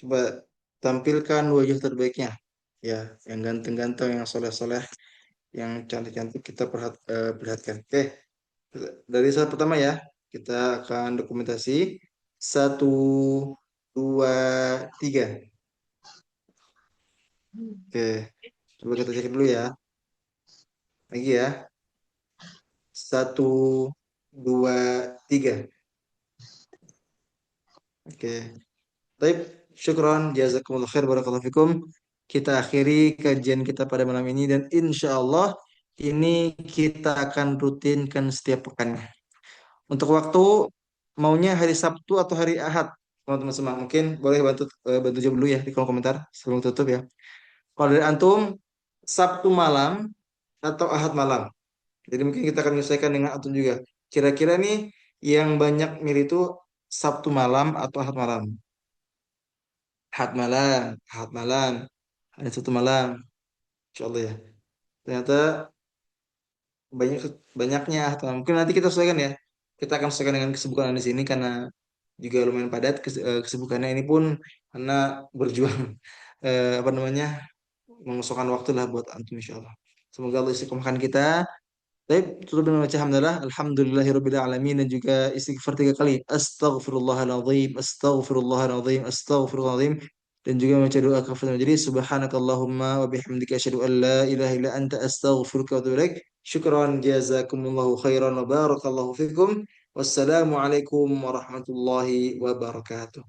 coba tampilkan wajah terbaiknya. Ya, yang ganteng-ganteng, yang soleh-soleh, yang cantik-cantik kita perhatikan. Oke, dari saat pertama ya, kita akan dokumentasi. Satu, dua, tiga. Oke, coba kita cek dulu ya. Lagi ya. Satu, dua, tiga. Oke. Baik, syukron, jazakumullah khair, barakallahu fikum. Kita akhiri kajian kita pada malam ini dan insya Allah ini kita akan rutinkan setiap pekan. Untuk waktu maunya hari Sabtu atau hari Ahad, teman-teman semua. Mungkin boleh bantu jawab dulu ya di kolom komentar sebelum tutup ya. Kalau dari antum Sabtu malam atau Ahad malam. Jadi mungkin kita akan menyesuaikan dengan antum juga. Kira-kira nih yang banyak milih itu Sabtu malam atau Ahad malam. Ahad malam, Ahad malam, hari Sabtu malam. Insya Allah ya. Ternyata banyak banyaknya Ahad malam. Mungkin nanti kita sesuaikan ya. Kita akan sesuaikan dengan kesibukan di sini karena juga lumayan padat kesibukannya ini pun karena berjuang apa namanya mengosongkan waktu lah buat antum insyaallah. Semoga Allah istiqomahkan kita. Baik, tutup dengan baca alhamdulillah, alhamdulillahirabbil alamin dan juga istighfar 3 kali. Astaghfirullahaladzim, astaghfirullahaladzim, astaghfirullahaladzim dan juga membaca doa kafaratul majelis. Subhanakallahumma wa bihamdika asyhadu an la ilaha illa anta astaghfiruka wa atubu ilaik. Syukran jazakumullahu khairan wa barakallahu fikum. Wassalamu alaikum warahmatullahi wabarakatuh.